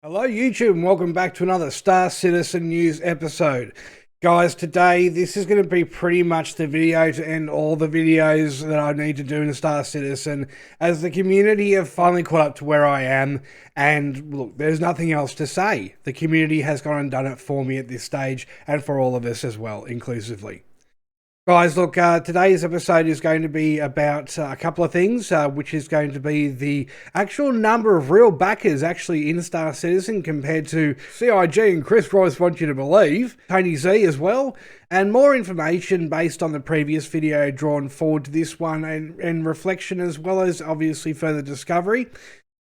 Hello YouTube and welcome back to another Star Citizen News episode. Guys, today this is going to be pretty much the video to end all the videos that I need to do in Star Citizen, as the community have finally caught up to where I am, and look, there's nothing else to say. The community has gone and done it for me at this stage, and for all of us as well, inclusively. Guys, look, today's episode is going to be about a couple of things, which is going to be the actual number of real backers actually in Star Citizen compared to CIG and Chris Royce want you to believe, Tony Z as well, and more information based on the previous video drawn forward to this one and reflection, as well as obviously further discovery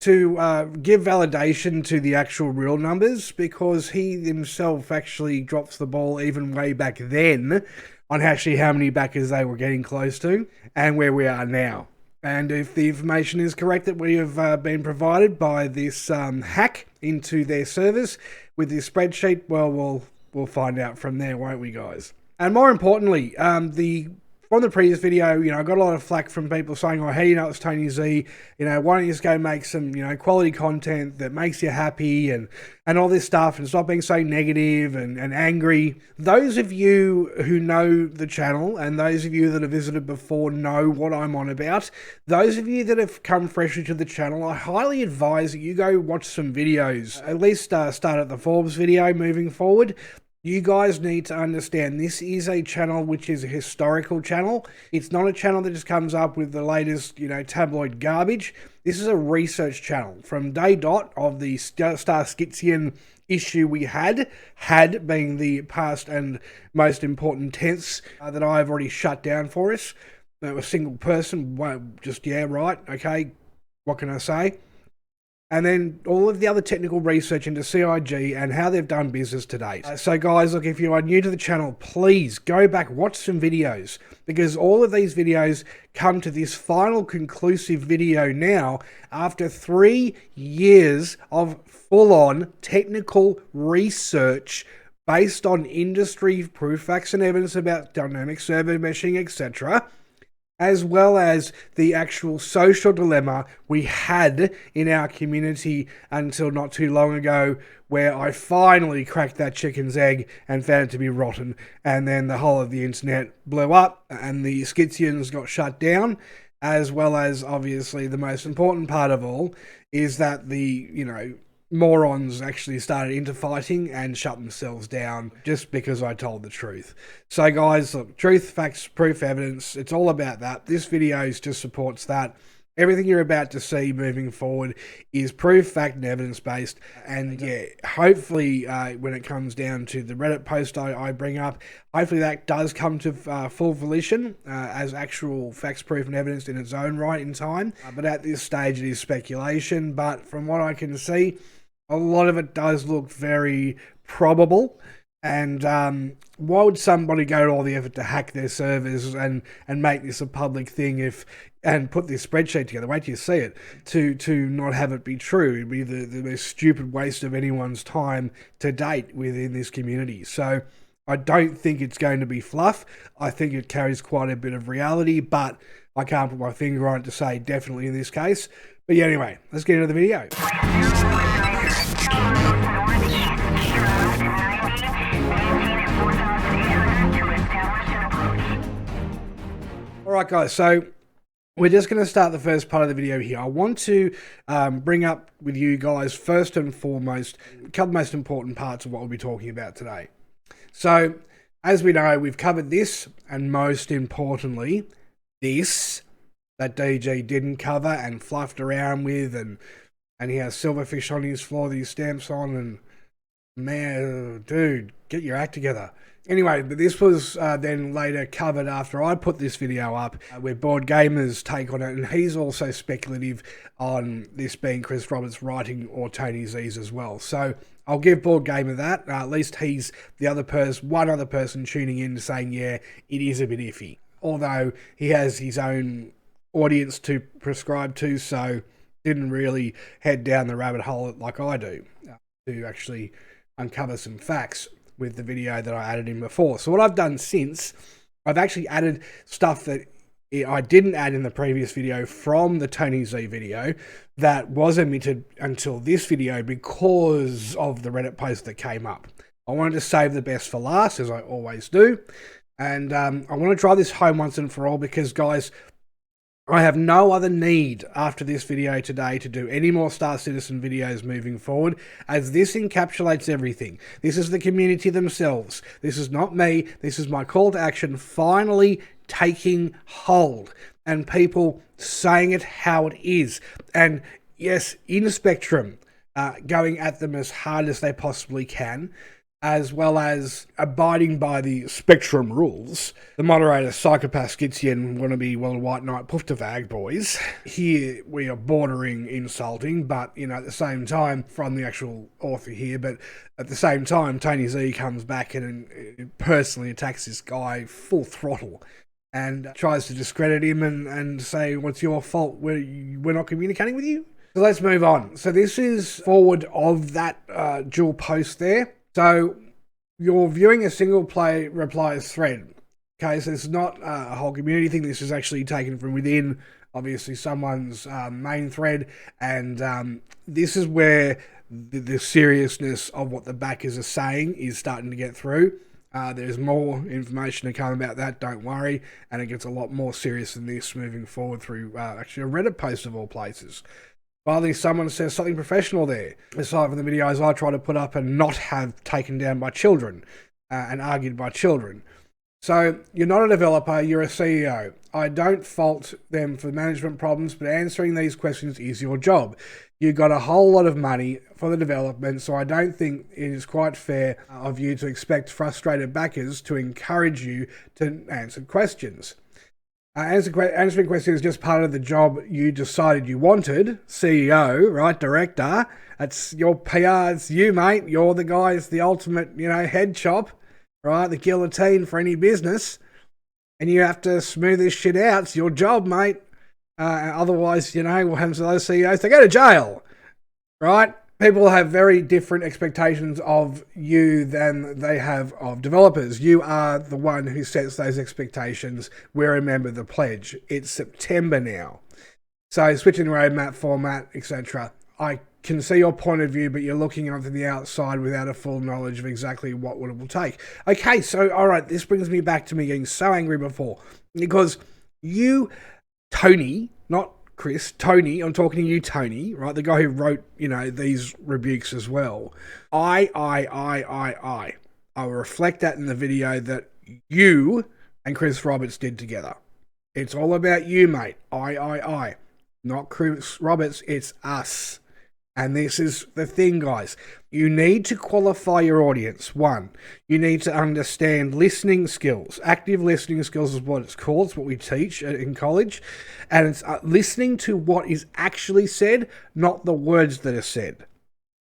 to give validation to the actual real numbers, because he himself actually drops the ball even way back then on actually how many backers they were getting close to and where we are now. And if the information is correct that we have been provided by this hack into their servers with this spreadsheet, well, we'll find out from there, won't we, guys? And more importantly, from the previous video, I got a lot of flack from people saying, oh, hey, it's Tony Z, why don't you just go make some, quality content that makes you happy and all this stuff, and stop being so negative and angry. Those of you who know the channel and those of you that have visited before know what I'm on about. Those of you that have come freshly to the channel, I highly advise that you go watch some videos. At least start at the Forbes video moving forward. You guys need to understand this is a channel which is a historical channel. It's not a channel that just comes up with the latest, tabloid garbage. This is a research channel. From day dot of the Star Schizian issue we had being the past and most important tense that I've already shut down for us. A single person, okay, what can I say? And then all of the other technical research into CIG and how they've done business to date. So guys, look, if you are new to the channel, please go back, watch some videos, because all of these videos come to this final conclusive video now after 3 years of full-on technical research based on industry proof, facts and evidence about dynamic server meshing, etc., as well as the actual social dilemma we had in our community until not too long ago, where I finally cracked that chicken's egg and found it to be rotten, and then the whole of the internet blew up and the Schizians got shut down, as well as obviously the most important part of all is that the, morons actually started interfighting and shut themselves down just because I told the truth. So guys, look, truth, facts, proof, evidence, it's all about that. This video just supports that. Everything you're about to see moving forward is proof, fact, and evidence based. And yeah, hopefully when it comes down to the Reddit post I bring up, hopefully that does come to full volition as actual facts, proof, and evidence in its own right in time. But at this stage, it is speculation. But from what I can see, a lot of it does look very probable. And why would somebody go to all the effort to hack their servers and make this a public thing and put this spreadsheet together? Wait till you see it. To not have it be true. It'd be the most stupid waste of anyone's time to date within this community. So I don't think it's going to be fluff. I think it carries quite a bit of reality, but I can't put my finger on it to say definitely in this case. But yeah, anyway, let's get into the video. Alright guys, so we're just going to start the first part of the video here. I want to bring up with you guys first and foremost a couple of most important parts of what we'll be talking about today. So, as we know, we've covered this, and most importantly, this that DG didn't cover and fluffed around with, and he has silverfish on his floor that he stamps on, and man, dude, get your act together. Anyway, but this was then later covered after I put this video up with Board Gamer's take on it, and he's also speculative on this being Chris Roberts' writing or Tony Z's as well. So I'll give Board Gamer that. At least he's the other person, one other person tuning in saying, yeah, it is a bit iffy. Although he has his own audience to prescribe to, so didn't really head down the rabbit hole like I do to actually uncover some facts with the video that I added in before. So what I've done since, I've actually added stuff that I didn't add in the previous video from the Tony Z video that was omitted until this video because of the Reddit post that came up. I wanted to save the best for last, as I always do. And I want to drive this home once and for all because, guys, I have no other need after this video today to do any more Star Citizen videos moving forward, as this encapsulates everything. This is the community themselves. This is not me. This is my call to action finally taking hold and people saying it how it is. And yes, in Spectrum, going at them as hard as they possibly can, as well as abiding by the Spectrum rules. The moderator, Psychopath Skitsien, wannabe World White Knight, Puff to Vag boys. Here we are bordering insulting, but, you know, at the same time, from the actual author here, but at the same time, Tony Z comes back and personally attacks this guy full throttle and tries to discredit him and say, what's your fault? We're not communicating with you? So let's move on. So this is forward of that dual post there. So you're viewing a single play replies thread. Okay, so it's not a whole community thing. This is actually taken from within, obviously, someone's main thread. And this is where the seriousness of what the backers are saying is starting to get through. There's more information to come about that, don't worry. And it gets a lot more serious than this moving forward through actually a Reddit post of all places. Finally, someone says something professional there. Aside from the videos I try to put up and not have taken down by children and argued by children. So, you're not a developer, you're a CEO. I don't fault them for management problems, but answering these questions is your job. You got a whole lot of money for the development, so I don't think it is quite fair of you to expect frustrated backers to encourage you to answer questions. Answering questions is just part of the job you decided you wanted. CEO, right? Director. That's your PR. It's you, mate. You're the guy. It's the ultimate, head chop, right? The guillotine for any business. And you have to smooth this shit out. It's your job, mate. Otherwise, what happens to those CEOs? They go to jail, right? People have very different expectations of you than they have of developers. You are the one who sets those expectations. We're a member of the pledge. It's September now. So switching roadmap, format, etc. I can see your point of view, but you're looking onto the outside without a full knowledge of exactly what it will take. Okay, so all right, this brings me back to me getting so angry before. Because you, Tony, not Chris, Tony, I'm talking to you, Tony, right? The guy who wrote, these rebukes as well. I will reflect that in the video that you and Chris Roberts did together. It's all about you, mate. I. Not Chris Roberts, it's us. And this is the thing, guys. You need to qualify your audience. One, you need to understand listening skills. Active listening skills is what it's called. It's what we teach in college. And it's listening to what is actually said, not the words that are said.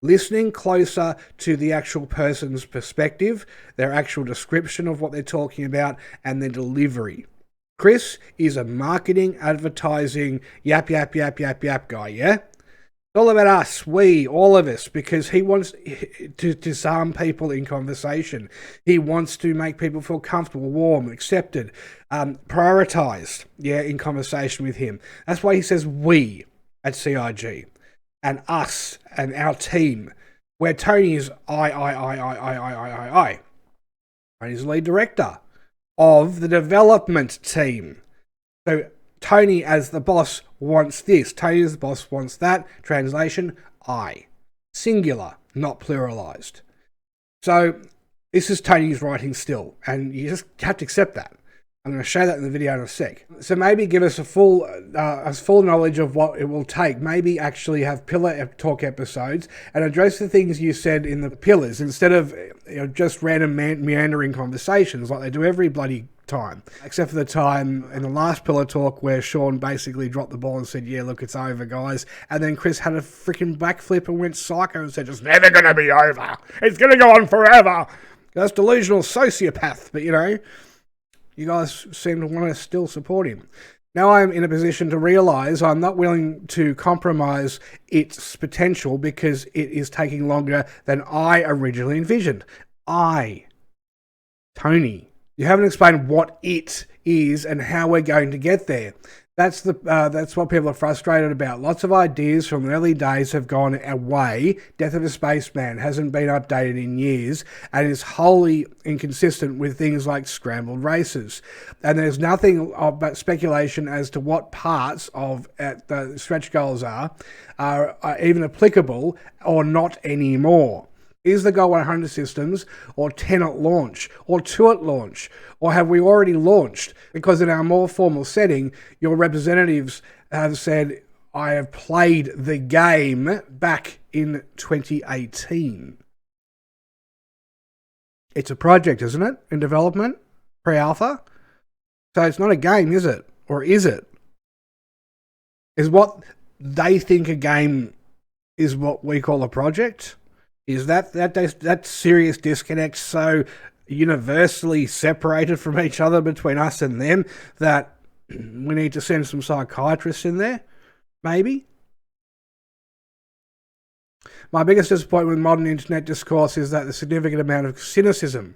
Listening closer to the actual person's perspective, their actual description of what they're talking about, and their delivery. Chris is a marketing, advertising, yap guy, yeah? It's all about us, we, all of us, because he wants to disarm people in conversation. He wants to make people feel comfortable, warm, accepted, prioritized, in conversation with him. That's why he says we at CIG, and us, and our team, where Tony is I. Tony's the lead director of the development team. So Tony as the boss wants this. Tony as the boss wants that. Translation, I. Singular, not pluralized. So this is Tony's writing still, and you just have to accept that. I'm going to show that in the video in a sec. So maybe give us a full knowledge of what it will take. Maybe actually have pillar talk episodes and address the things you said in the pillars instead of just random meandering conversations like they do every bloody time. Except for the time in the last pillar talk where Sean basically dropped the ball and said, yeah, look, it's over, guys. And then Chris had a freaking backflip and went psycho and said, it's never going to be over. It's going to go on forever. That's delusional sociopath, but you guys seem to want to still support him. Now I'm in a position to realise I'm not willing to compromise its potential because it is taking longer than I originally envisioned. Tony, You haven't explained what it is and how we're going to get there. That's what people are frustrated about. Lots of ideas from the early days have gone away. Death of a Spaceman hasn't been updated in years and is wholly inconsistent with things like scrambled races. And there's nothing but speculation as to what parts of the stretch goals are even applicable or not anymore. Is the goal 100 systems, or 10 at launch, or 2 at launch? Or have we already launched? Because in our more formal setting, your representatives have said, I have played the game back in 2018. It's a project, isn't it? In development? Pre-alpha? So it's not a game, is it? Or is it? Is what they think a game is what we call a project? Is that serious disconnect so universally separated from each other between us and them that we need to send some psychiatrists in there? Maybe? My biggest disappointment with modern internet discourse is that the significant amount of cynicism.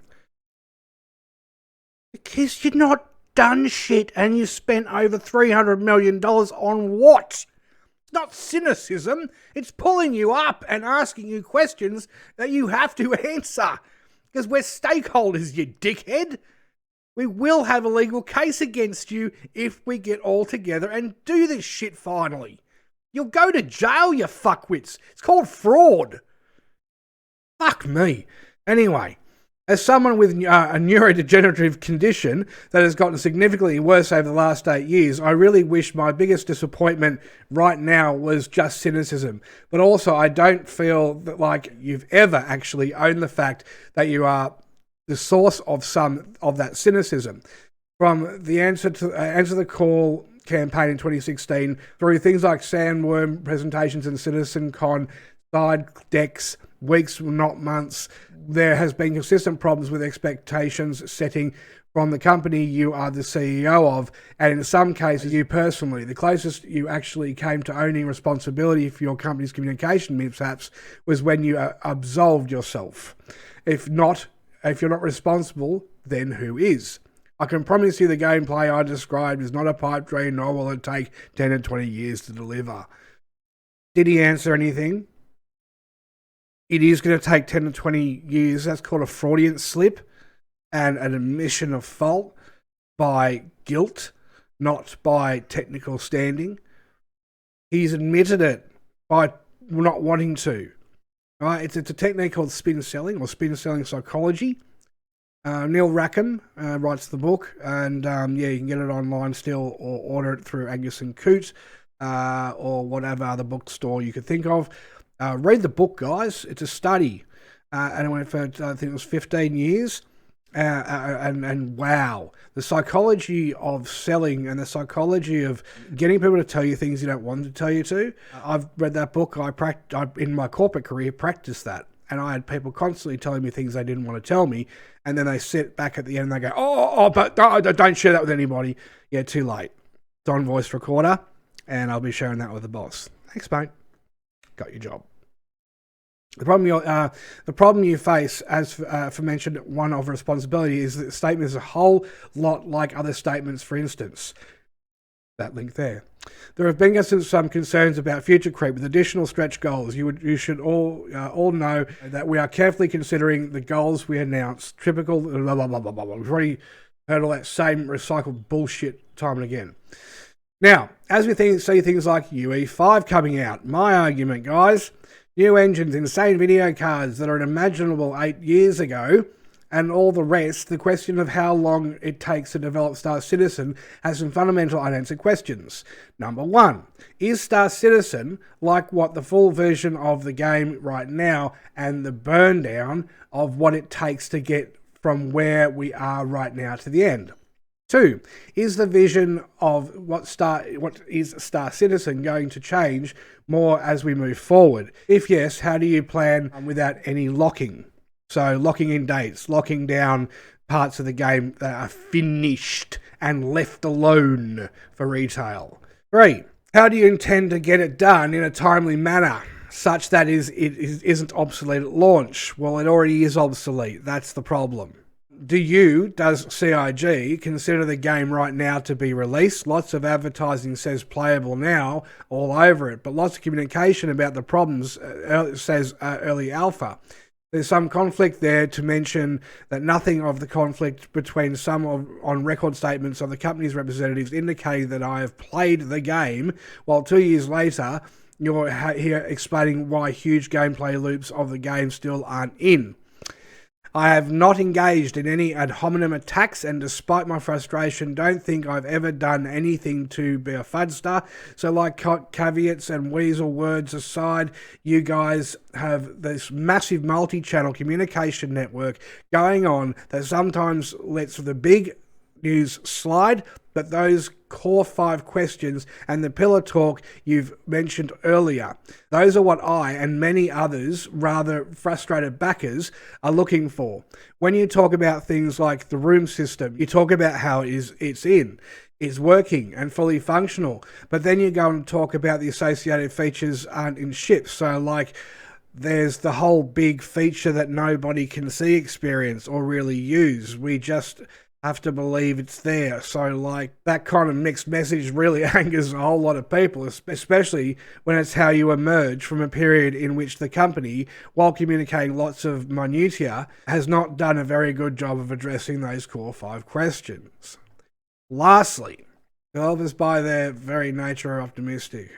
Because you're not done shit and you spent over $300 million on what? Not cynicism, it's pulling you up and asking you questions that you have to answer. Because we're stakeholders, you dickhead. We will have a legal case against you if we get all together and do this shit finally. You'll go to jail, you fuckwits. It's called fraud. Fuck me. Anyway, as someone with a neurodegenerative condition that has gotten significantly worse over the last 8 years, I really wish my biggest disappointment right now was just cynicism. But also, I don't feel that like you've ever actually owned the fact that you are the source of some of that cynicism. From the answer the call campaign in 2016, through things like sandworm presentations and CitizenCon, side decks, weeks, not months, there has been consistent problems with expectations setting from the company you are the CEO of, and in some cases you personally. The closest you actually came to owning responsibility for your company's communication mishaps was when you absolved yourself. If you're not responsible, then who is? I can promise you the gameplay I described is not a pipe dream, nor will it take 10 to 20 years to deliver. Did he answer anything? It is going to take 10 to 20 years. That's called a fraudulent slip and an admission of fault by guilt, not by technical standing. He's admitted it by not wanting to. Right? It's a technique called spin selling or spin selling psychology. Neil Rackham writes the book, and you can get it online still or order it through Angus and Coote or whatever other bookstore you could think of. Read the book, guys. It's a study, and it went for, I think it was 15 years, and wow, the psychology of selling and the psychology of getting people to tell you things you don't want them to tell you to. I've read that book. I in my corporate career, practiced that, and I had people constantly telling me things they didn't want to tell me, and then they sit back at the end and they go, but don't share that with anybody. Yeah, too late. It's on voice recorder, and I'll be sharing that with the boss. Thanks, mate. Got your job. The problem you face, as mentioned, one of responsibility, is that the statement is a whole lot like other statements. For instance, that link there. There have been some concerns about future creep with additional stretch goals. You should all know that we are carefully considering the goals we announced. Typical blah blah blah blah blah. We've already heard all that same recycled bullshit time and again. Now, as we see things like UE5 coming out, my argument, guys. New engines, insane video cards that are unimaginable 8 years ago, and all the rest, the question of how long it takes to develop Star Citizen has some fundamental unanswered questions. Number one, is Star Citizen like what the full version of the game right now and the burn down of what it takes to get from where we are right now to the end? Two, is the vision of what is Star Citizen going to change more as we move forward? If yes, how do you plan without any locking? So locking in dates, locking down parts of the game that are finished and left alone for retail. Three, how do you intend to get it done in a timely manner such that it isn't obsolete at launch? Well, it already is obsolete. That's the problem. Does CIG consider the game right now to be released? Lots of advertising says playable now all over it, but lots of communication about the problems says early alpha. There's some conflict there, to mention that nothing of the conflict between on record statements of the company's representatives indicating that I have played the game, while 2 years later you're here explaining why huge gameplay loops of the game still aren't in. I have not engaged in any ad hominem attacks, and despite my frustration, don't think I've ever done anything to be a fudster. So, like caveats and weasel words aside, you guys have this massive multi-channel communication network going on that sometimes lets the big news slide, but those core 5 questions and the pillar talk you've mentioned earlier, those are what I and many others rather frustrated backers are looking for. When you talk about things like the room system, you talk about how it's working and fully functional, but then you go and talk about the associated features aren't in ships. So like there's the whole big feature that nobody can see, experience, or really use. We just have to believe it's there. So like that kind of mixed message really angers a whole lot of people, especially when it's how you emerge from a period in which the company, while communicating lots of minutiae, has not done a very good job of addressing those core 5 questions. Lastly, developers by their very nature are optimistic.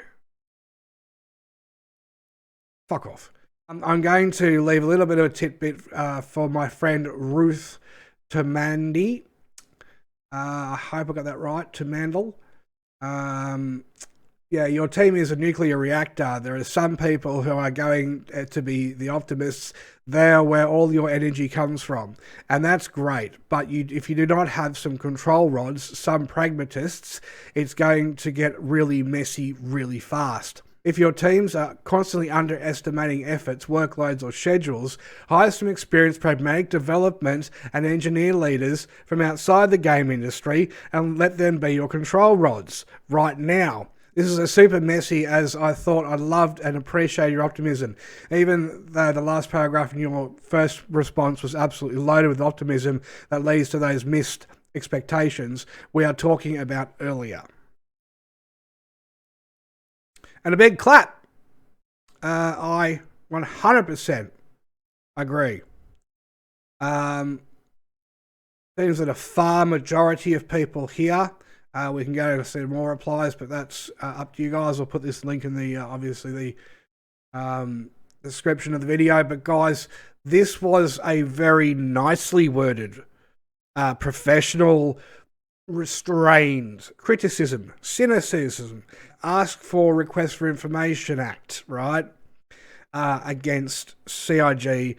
Fuck off. I'm going to leave a little bit of a tidbit for my friend Ruth Tamandi. I hope I got that right. Tamandal. Yeah, your team is a nuclear reactor. There are some people who are going to be the optimists. They are where all your energy comes from. And that's great. But if you do not have some control rods, some pragmatists, it's going to get really messy really fast. If your teams are constantly underestimating efforts, workloads, or schedules, hire some experienced pragmatic development and engineer leaders from outside the game industry and let them be your control rods right now. This is a super messy, as I thought. I loved and appreciate your optimism. Even though the last paragraph in your first response was absolutely loaded with optimism that leads to those missed expectations we are talking about earlier. And a big clap. I 100% agree. Seems that a far majority of people here, we can go to see more replies, but that's up to you guys. I'll put this link in the, obviously, the description of the video. But guys, this was a very nicely worded, professional, restrained criticism, cynicism, ask for request for information act, right? Against CIG,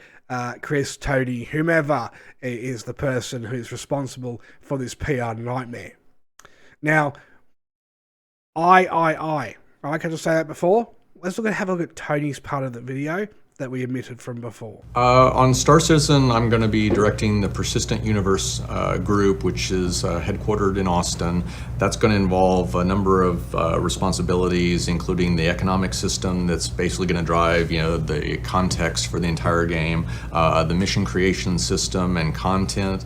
Chris, Tony, whomever is the person who's responsible for this PR nightmare. Now, can I just say that before? Let's have a look at Tony's part of the video that we omitted from before. On Star Citizen, I'm going to be directing the Persistent Universe group, which is headquartered in Austin. That's going to involve a number of responsibilities, including the economic system that's basically going to drive, the context for the entire game, the mission creation system and content.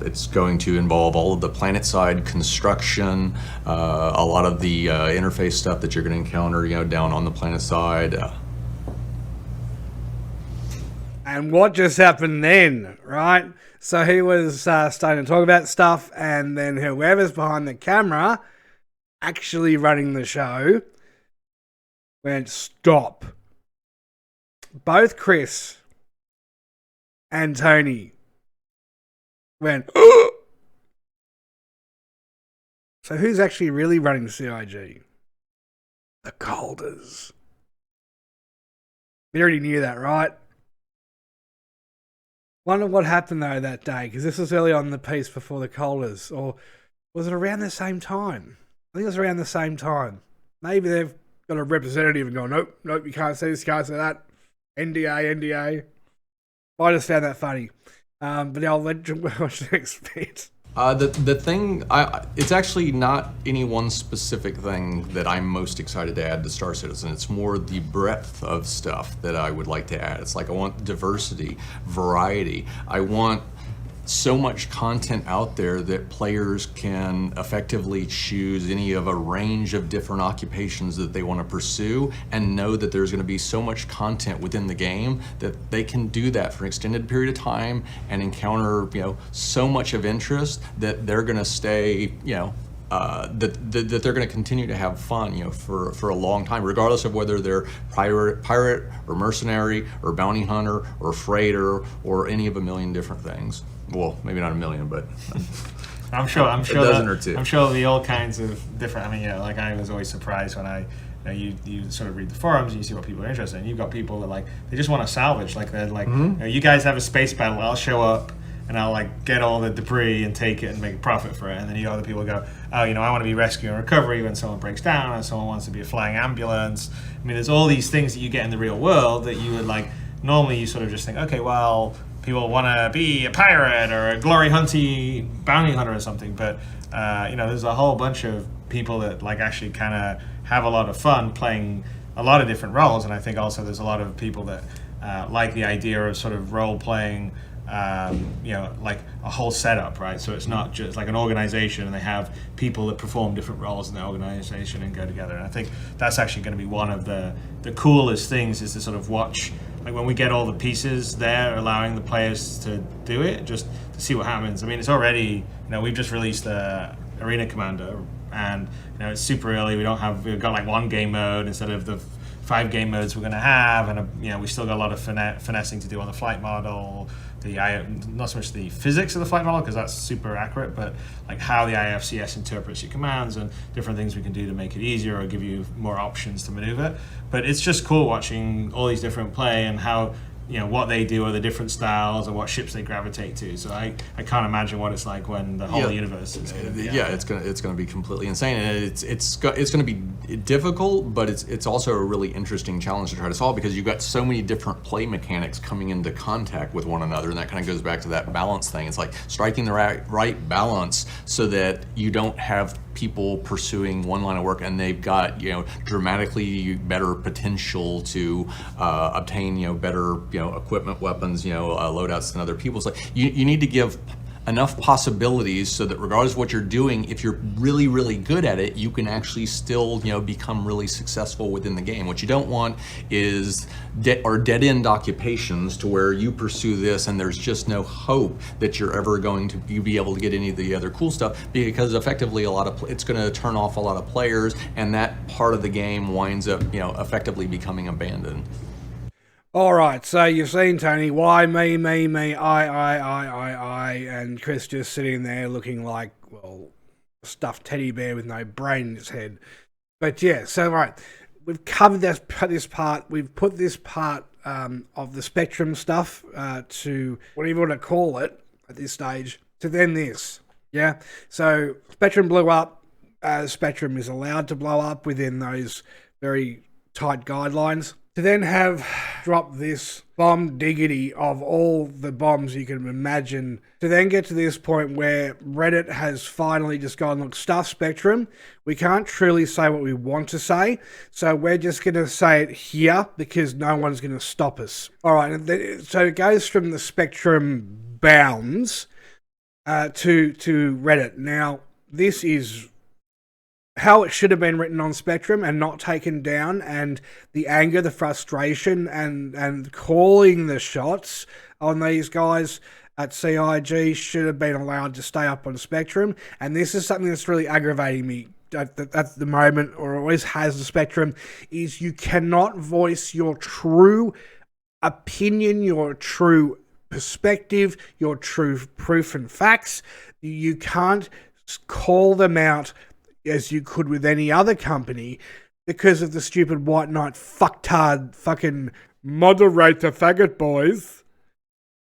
It's going to involve all of the planet-side construction, a lot of the interface stuff that you're going to encounter, down on the planet side. And what just happened then, right? So he was starting to talk about stuff, and then whoever's behind the camera, actually running the show, went, stop. Both Chris and Tony went, So who's actually really running CIG? The Colders. We already knew that, right? Wonder what happened though that day, because this was early on in the piece before the Colders, or was it around the same time? I think it was around the same time. Maybe they've got a representative and gone, nope, you can't say this, you can't say that. NDA. I just found that funny. But I'll let you watch the next bit. The thing, it's actually not any one specific thing that I'm most excited to add to Star Citizen. It's more the breadth of stuff that I would like to add. It's like I want diversity, variety. I want so much content out there that players can effectively choose any of a range of different occupations that they want to pursue, and know that there's going to be so much content within the game that they can do that for an extended period of time and encounter, so much of interest that they're going to stay, that they're going to continue to have fun, for a long time, regardless of whether they're pirate or mercenary or bounty hunter or freighter or any of a million different things. Well, maybe not a million, but I'm sure a dozen or two. I'm sure there'll be all kinds of different. I mean, like I was always surprised when you sort of read the forums and you see what people are interested in. You've got people that they just want to salvage. Like they're like, you guys have a space battle, I'll show up and I'll get all the debris and take it and make a profit for it. And then you got other people who go, oh, I want to be rescue and recovery when someone breaks down, and someone wants to be a flying ambulance. I mean, there's all these things that you get in the real world that you would normally you sort of just think, okay, well, people want to be a pirate or a glory hunty bounty hunter or something. But, there's a whole bunch of people that actually kind of have a lot of fun playing a lot of different roles. And I think also there's a lot of people that like the idea of sort of role playing, like a whole setup, right? So it's not just like an organization and they have people that perform different roles in the organization and go together. And I think that's actually going to be one of the coolest things, is to sort of watch, when we get all the pieces there, allowing the players to do it, just to see what happens. I mean, it's already, we've just released the Arena Commander, and it's super early. We've got one game mode instead of the 5 game modes we're going to have, and we still got a lot of finessing to do on the flight model, not so much the physics of the flight model, because that's super accurate, but how the IFCS interprets your commands and different things we can do to make it easier or give you more options to maneuver. But it's just cool watching all these different play and how what they do, or the different styles, or what ships they gravitate to. So I can't imagine what it's like when the whole universe is going to be. Yeah, it's gonna be completely insane, and it's gonna be difficult, but it's also a really interesting challenge to try to solve, because you've got so many different play mechanics coming into contact with one another, and that kind of goes back to that balance thing. It's like striking the right balance so that you don't have people pursuing one line of work and they've got dramatically better potential to obtain better equipment, weapons, loadouts than other people. So you need to give enough possibilities so that regardless of what you're doing, if you're really, really good at it, you can actually still, become really successful within the game. What you don't want is dead-end occupations to where you pursue this and there's just no hope that you're ever going to be able to get any of the other cool stuff, because effectively it's going to turn off a lot of players, and that part of the game winds up, effectively becoming abandoned. All right, so you've seen Tony, why me, I, and Chris just sitting there looking like, well, a stuffed teddy bear with no brain in his head. But yeah, so right, we've covered this part. We've put this part of the Spectrum stuff to whatever you want to call it at this stage, to then this. Yeah, so Spectrum blew up. Spectrum is allowed to blow up within those very tight guidelines. To then have dropped this bomb diggity of all the bombs you can imagine, to then get to this point where Reddit has finally just gone, look, stuff Spectrum. We can't truly say what we want to say, so we're just going to say it here because no one's going to stop us. All right, so it goes from the Spectrum bounds to Reddit. Now, this is how it should have been written on Spectrum and not taken down, and the anger, the frustration, and calling the shots on these guys at CIG should have been allowed to stay up on Spectrum. And this is something that's really aggravating me at the moment, or always has the Spectrum, is you cannot voice your true opinion, your true perspective, your true proof and facts. You can't call them out as you could with any other company because of the stupid white knight fucktard fucking moderator faggot boys.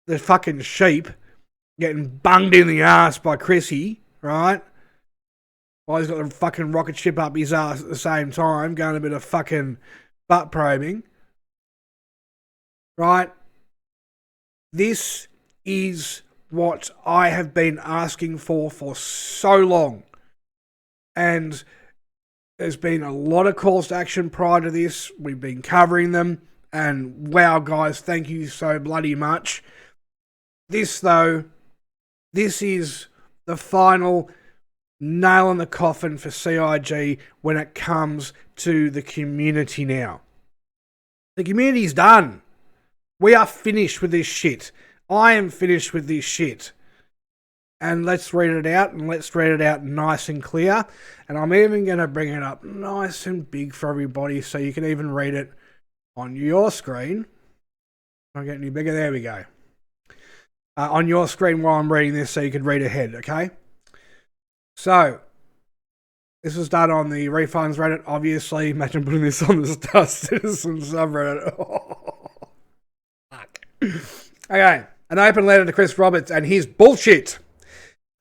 The fucking sheep getting bunged in the ass by Chrissy, right? While he's got the fucking rocket ship up his ass at the same time, going a bit of fucking butt probing. Right? This is what I have been asking for so long. And there's been a lot of calls to action prior to this. We've been covering them. And wow, guys, thank you so bloody much. This, though, This is the final nail in the coffin for CIG when it comes to the community now. The community's done. We are finished with this shit. I am finished with this shit. And let's read it out, and let's read it out nice and clear. And I'm even going to bring it up nice and big for everybody so you can even read it on your screen. Not getting any bigger. There we go. On your screen while I'm reading this so you can read ahead, okay? So, this was done on the refunds Reddit, obviously. Imagine putting this on the Star Citizen subreddit. Oh, fuck. Okay, an open letter to Chris Roberts and his bullshit.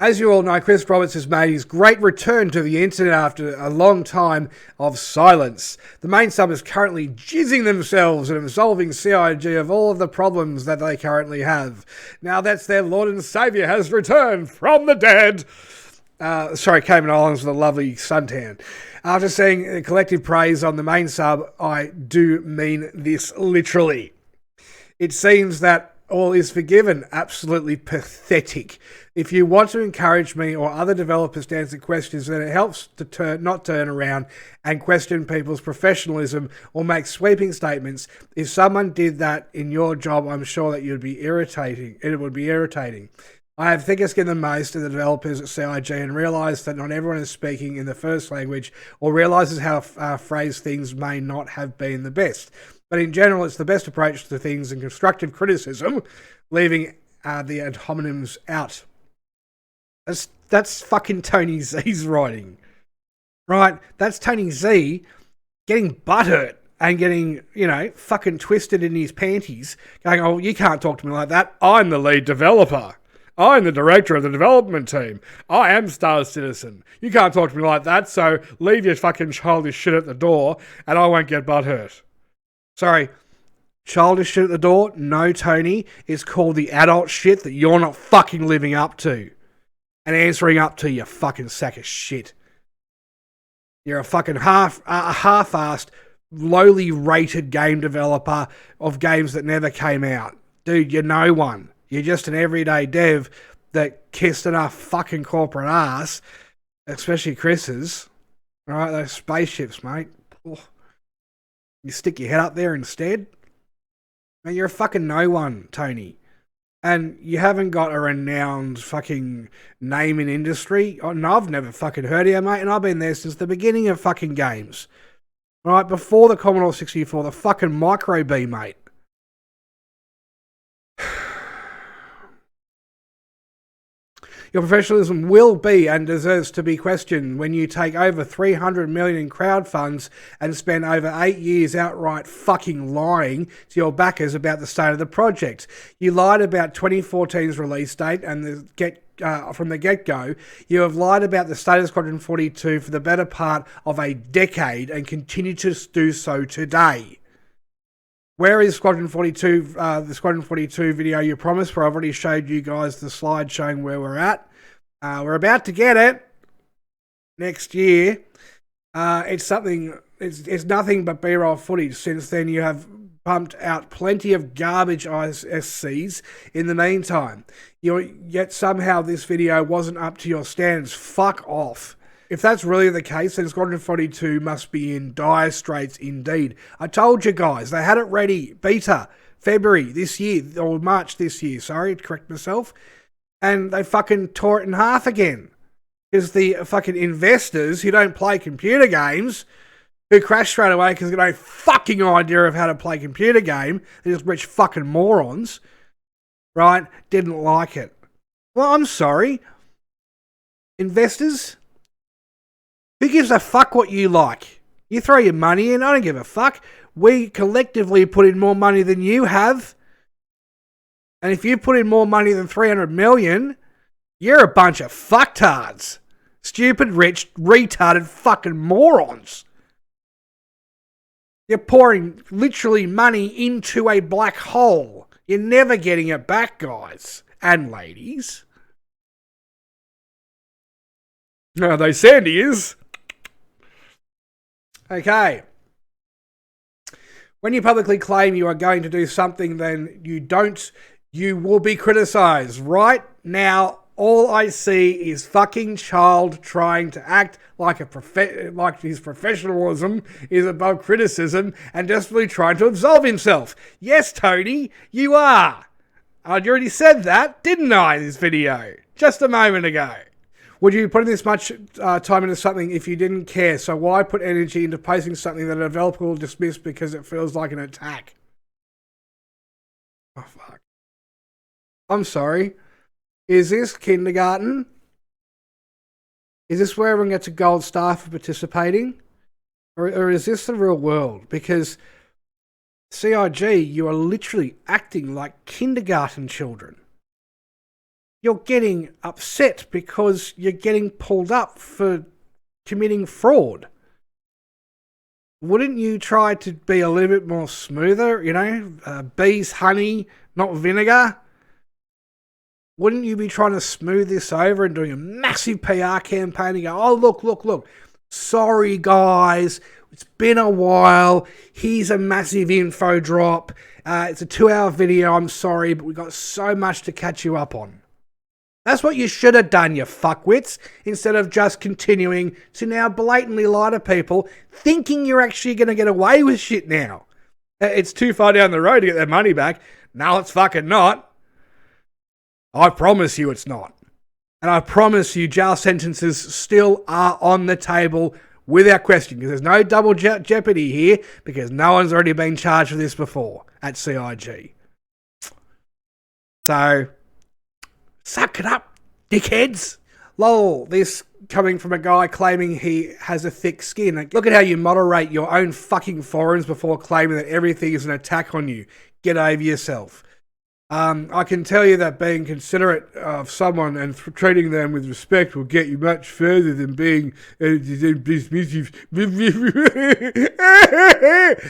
As you all know, Chris Roberts has made his great return to the internet after a long time of silence. The main sub is currently jizzing themselves and absolving CIG of all of the problems that they currently have. Now that's their Lord and Saviour has returned from the dead. Cayman Islands with a lovely suntan. After seeing collective praise on the main sub, I do mean this literally. It seems that all is forgiven. Absolutely pathetic. If you want to encourage me or other developers to answer questions, then it helps to not turn around and question people's professionalism or make sweeping statements. If someone did that in your job, I'm sure that it would be irritating. I have thicker skin than most of the developers at CIG and realise that not everyone is speaking in the first language or realises how phrased things may not have been the best. But in general, it's the best approach to things and constructive criticism, leaving the ad hominems out. That's fucking Tony Z's writing. Right? That's Tony Z getting butthurt and getting, fucking twisted in his panties, going, oh, you can't talk to me like that. I'm the lead developer. I'm the director of the development team. I am Star Citizen. You can't talk to me like that, so leave your fucking childish shit at the door and I won't get butthurt. Sorry, childish shit at the door? No, Tony. It's called the adult shit that you're not fucking living up to. And answering up to, you fucking sack of shit. You're a fucking half-assed, lowly rated game developer of games that never came out. Dude, you're no one. You're just an everyday dev that kissed enough fucking corporate ass, especially Chris's. Alright, those spaceships, mate. Oh. You stick your head up there instead? Man, you're a fucking no one, Tony. And you haven't got a renowned fucking name in industry. Oh, no, I've never fucking heard of you, mate, and I've been there since the beginning of fucking games. Right, before the Commodore 64, the fucking Micro B, mate. Your professionalism will be and deserves to be questioned when you take over $300 million in crowd funds and spend over 8 years outright fucking lying to your backers about the state of the project. You lied about 2014's release date and from the get-go. You have lied about the state of Squadron 42 for the better part of a decade and continue to do so today. Where is Squadron 42, the Squadron 42 video you promised, where I've already showed you guys the slide showing where we're at. We're about to get it next year. It's nothing but B-roll footage. Since then, you have pumped out plenty of garbage ISCs in the meantime. Yet somehow this video wasn't up to your standards. Fuck off. If that's really the case, then Squadron 42 must be in dire straits indeed. I told you guys, they had it ready, beta, February this year, or March this year, sorry, to correct myself, and they fucking tore it in half again. Because the fucking investors who don't play computer games, who crash straight away because they got no fucking idea of how to play a computer game, they're just rich fucking morons, right, didn't like it. Well, I'm sorry. Investors? Who gives a fuck what you like? You throw your money in, I don't give a fuck. We collectively put in more money than you have. And if you put in more money than 300 million, you're a bunch of fucktards. Stupid, rich, retarded fucking morons. You're pouring literally money into a black hole. You're never getting it back, guys and ladies. No, they said he is. Okay. When you publicly claim you are going to do something, then you don't, you will be criticised. Right now, all I see is fucking child trying to act like like his professionalism is above criticism and desperately trying to absolve himself. Yes, Tony, you are. I already said that, didn't I, in this video? Just a moment ago. Would you put in this much time into something if you didn't care? So why put energy into posting something that a developer will dismiss because it feels like an attack? Oh, fuck. I'm sorry. Is this kindergarten? Is this where everyone gets a gold star for participating? Or is this the real world? Because CIG, you are literally acting like kindergarten children. You're getting upset because you're getting pulled up for committing fraud. Wouldn't you try to be a little bit more smoother, you know? Bees, honey, not vinegar? Wouldn't you be trying to smooth this over and doing a massive PR campaign and go, oh, look. Sorry, guys. It's been a while. Here's a massive info drop. It's a 2-hour video. I'm sorry, but we've got so much to catch you up on. That's what you should have done, you fuckwits, instead of just continuing to now blatantly lie to people, thinking you're actually going to get away with shit now. It's too far down the road to get their money back. No, it's fucking not. I promise you it's not. And I promise you jail sentences still are on the table without question, because there's no double jeopardy here, because no one's already been charged with this before at CIG. So, suck it up, dickheads. Lol, this coming from a guy claiming he has a thick skin. Look at how you moderate your own fucking forums before claiming that everything is an attack on you. Get over yourself. I can tell you that being considerate of someone and treating them with respect will get you much further than being dismissive.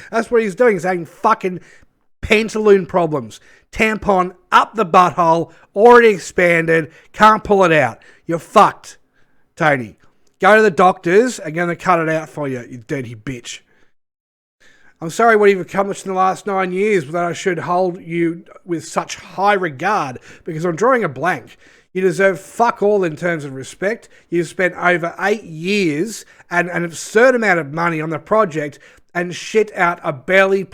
That's what he's doing. He's having fucking pantaloon problems. Tampon up the butthole, already expanded, can't pull it out. You're fucked, Tony. Go to the doctors, I'm going to cut it out for you, you dirty bitch. I'm sorry what you've accomplished in the last 9 years, but I should hold you with such high regard, because I'm drawing a blank. You deserve fuck all in terms of respect. You've spent over 8 years and an absurd amount of money on the project and shit out a barely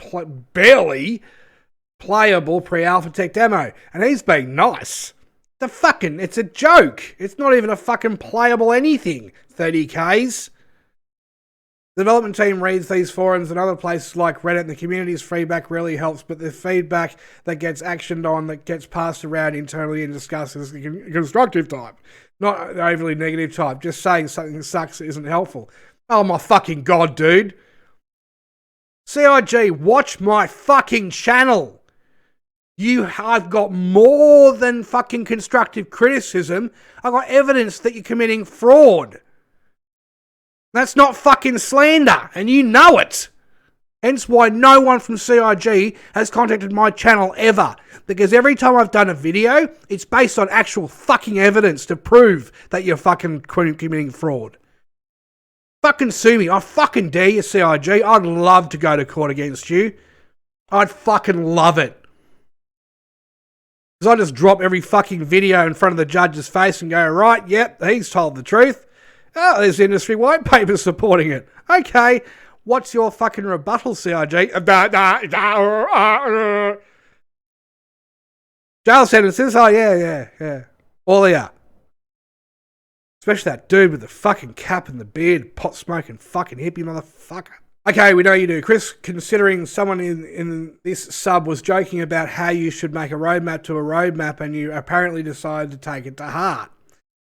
playable pre-alpha tech demo. And he's being nice. It's a joke. It's not even a fucking playable anything. 30Ks. The development team reads these forums and other places like Reddit, and the community's feedback really helps, but the feedback that gets actioned on, that gets passed around internally and discussed is the constructive type, not the overly negative type. Just saying something sucks isn't helpful. Oh my fucking god, dude. CIG, watch my fucking channel. I've got more than fucking constructive criticism. I've got evidence that you're committing fraud. That's not fucking slander, and you know it. Hence why no one from CIG has contacted my channel ever. Because every time I've done a video, it's based on actual fucking evidence to prove that you're fucking committing fraud. Fucking sue me. I fucking dare you, CIG. I'd love to go to court against you. I'd fucking love it. Because I just drop every fucking video in front of the judge's face and go, right, yep, he's told the truth. Oh, there's industry white papers supporting it. Okay, what's your fucking rebuttal, CIG? Jail sentences? Oh, yeah. All they are. Especially that dude with the fucking cap and the beard, pot smoking fucking hippie motherfucker. Okay, we know you do. Chris, considering someone in this sub was joking about how you should make a roadmap to a roadmap, and you apparently decided to take it to heart.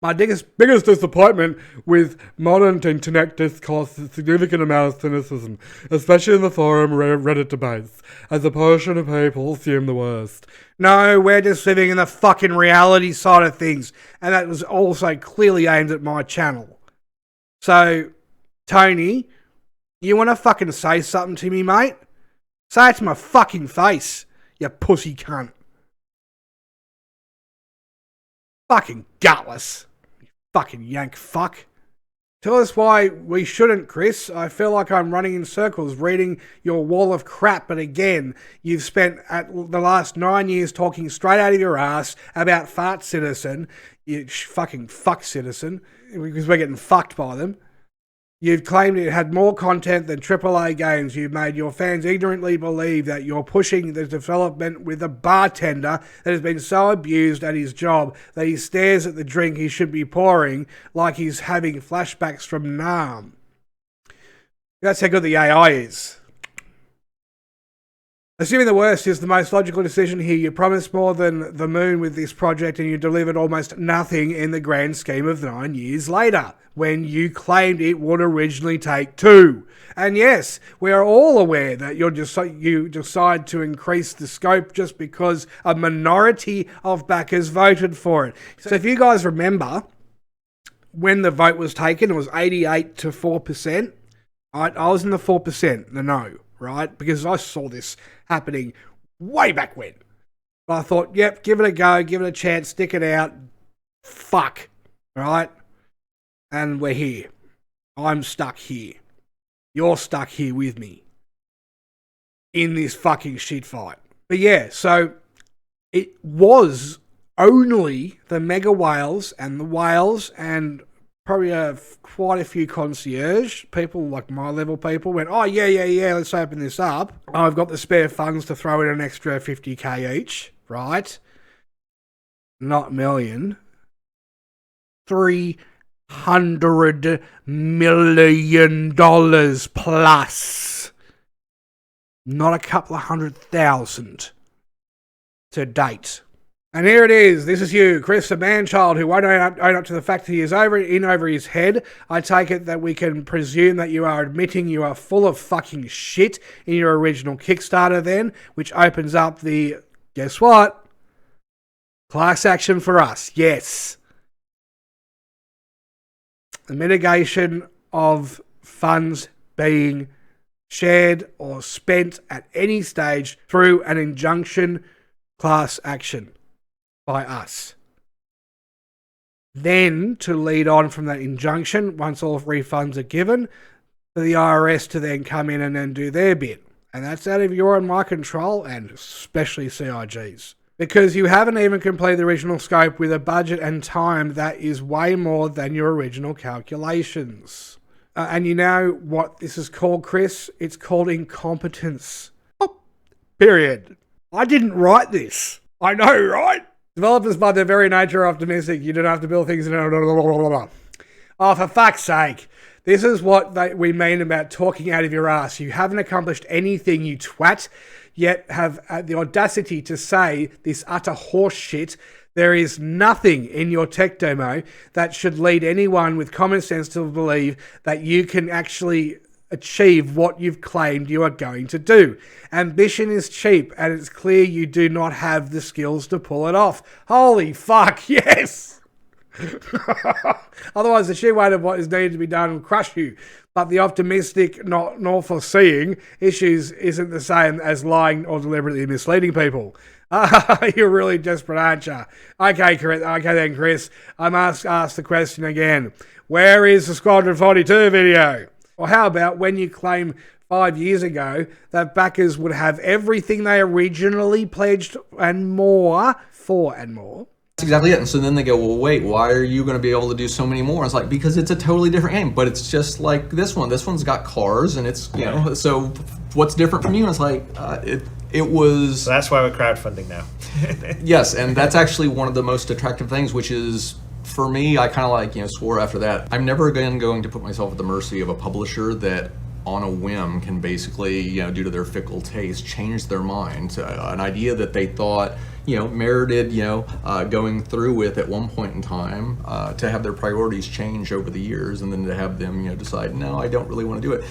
My biggest disappointment with modern internet discourse is a significant amount of cynicism, especially in the forum Reddit debates, as a portion of people assume the worst. No, we're just living in the fucking reality side of things, and that was also clearly aimed at my channel. So, Tony, you want to fucking say something to me, mate? Say it to my fucking face, you pussy cunt. Fucking gutless. Fucking yank fuck. Tell us why we shouldn't, Chris. I feel like I'm running in circles reading your wall of crap, but again, you've spent the last 9 years talking straight out of your ass about Fart Citizen, you fucking fuck Citizen, because we're getting fucked by them. You've claimed it had more content than AAA games. You've made your fans ignorantly believe that you're pushing the development with a bartender that has been so abused at his job that he stares at the drink he should be pouring like he's having flashbacks from Nam. That's how good the AI is. Assuming the worst is the most logical decision here, you promised more than the moon with this project and you delivered almost nothing in the grand scheme of 9 years later, when you claimed it would originally take 2. And yes, we are all aware that you decide to increase the scope just because a minority of backers voted for it. So if you guys remember, when the vote was taken, it was 88 to 4%. I was in the 4%, the no, right? Because I saw this happening way back when. But I thought, yep, give it a go, give it a chance, stick it out. Fuck. Right? And we're here. I'm stuck here. You're stuck here with me. In this fucking shit fight. But yeah, so it was only the mega whales and the whales and probably quite a few concierge people, like my level people, went, oh, yeah, let's open this up. I've got the spare funds to throw in an extra 50k each, right? Not million. $300 million plus. Not a couple of 100,000 to date. And here it is. This is you, Chris, a man-child who won't own up to the fact that he is over his head. I take it that we can presume that you are admitting you are full of fucking shit in your original Kickstarter then, which opens up the, guess what? Class action for us. Yes. The mitigation of funds being shared or spent at any stage through an injunction class action by us. Then, to lead on from that injunction, once all refunds are given, for the IRS to then come in and then do their bit. And that's out of your and my control, and especially CIG's. Because you haven't even completed the original scope with a budget and time that is way more than your original calculations. And you know what this is called, Chris? It's called incompetence. Oh, period. I didn't write this. I know, right? Developers, by their very nature, are optimistic. You don't have to build things in... Oh, for fuck's sake. This is what we mean about talking out of your ass. You haven't accomplished anything, you twat, yet have the audacity to say this utter horse shit. There is nothing in your tech demo that should lead anyone with common sense to believe that you can actually achieve what you've claimed you are going to do. Ambition is cheap, and it's clear you do not have the skills to pull it off. Holy fuck, yes! Otherwise, the sheer weight of what is needed to be done will crush you. But the optimistic, nor foreseeing issues isn't the same as lying or deliberately misleading people. You're really desperate, aren't you? Okay, then, Chris. I must ask the question again. Where is the Squadron 42 video? Or how about when you claim 5 years ago that backers would have everything they originally pledged and more, and more? That's exactly it. And so then they go, well, wait, why are you going to be able to do so many more? And it's like, because it's a totally different game, but it's just like this one. This one's got cars, and it's, you know, so what's different from you? And it's like, it was... So that's why we're crowdfunding now. Yes, and that's actually one of the most attractive things, which is... For me, I kind of like, swore after that. I'm never again going to put myself at the mercy of a publisher that on a whim can basically, due to their fickle taste, change their mind. An idea that they thought, merited, going through with at one point in time, to have their priorities change over the years, and then to have them, decide, no, I don't really want to do it.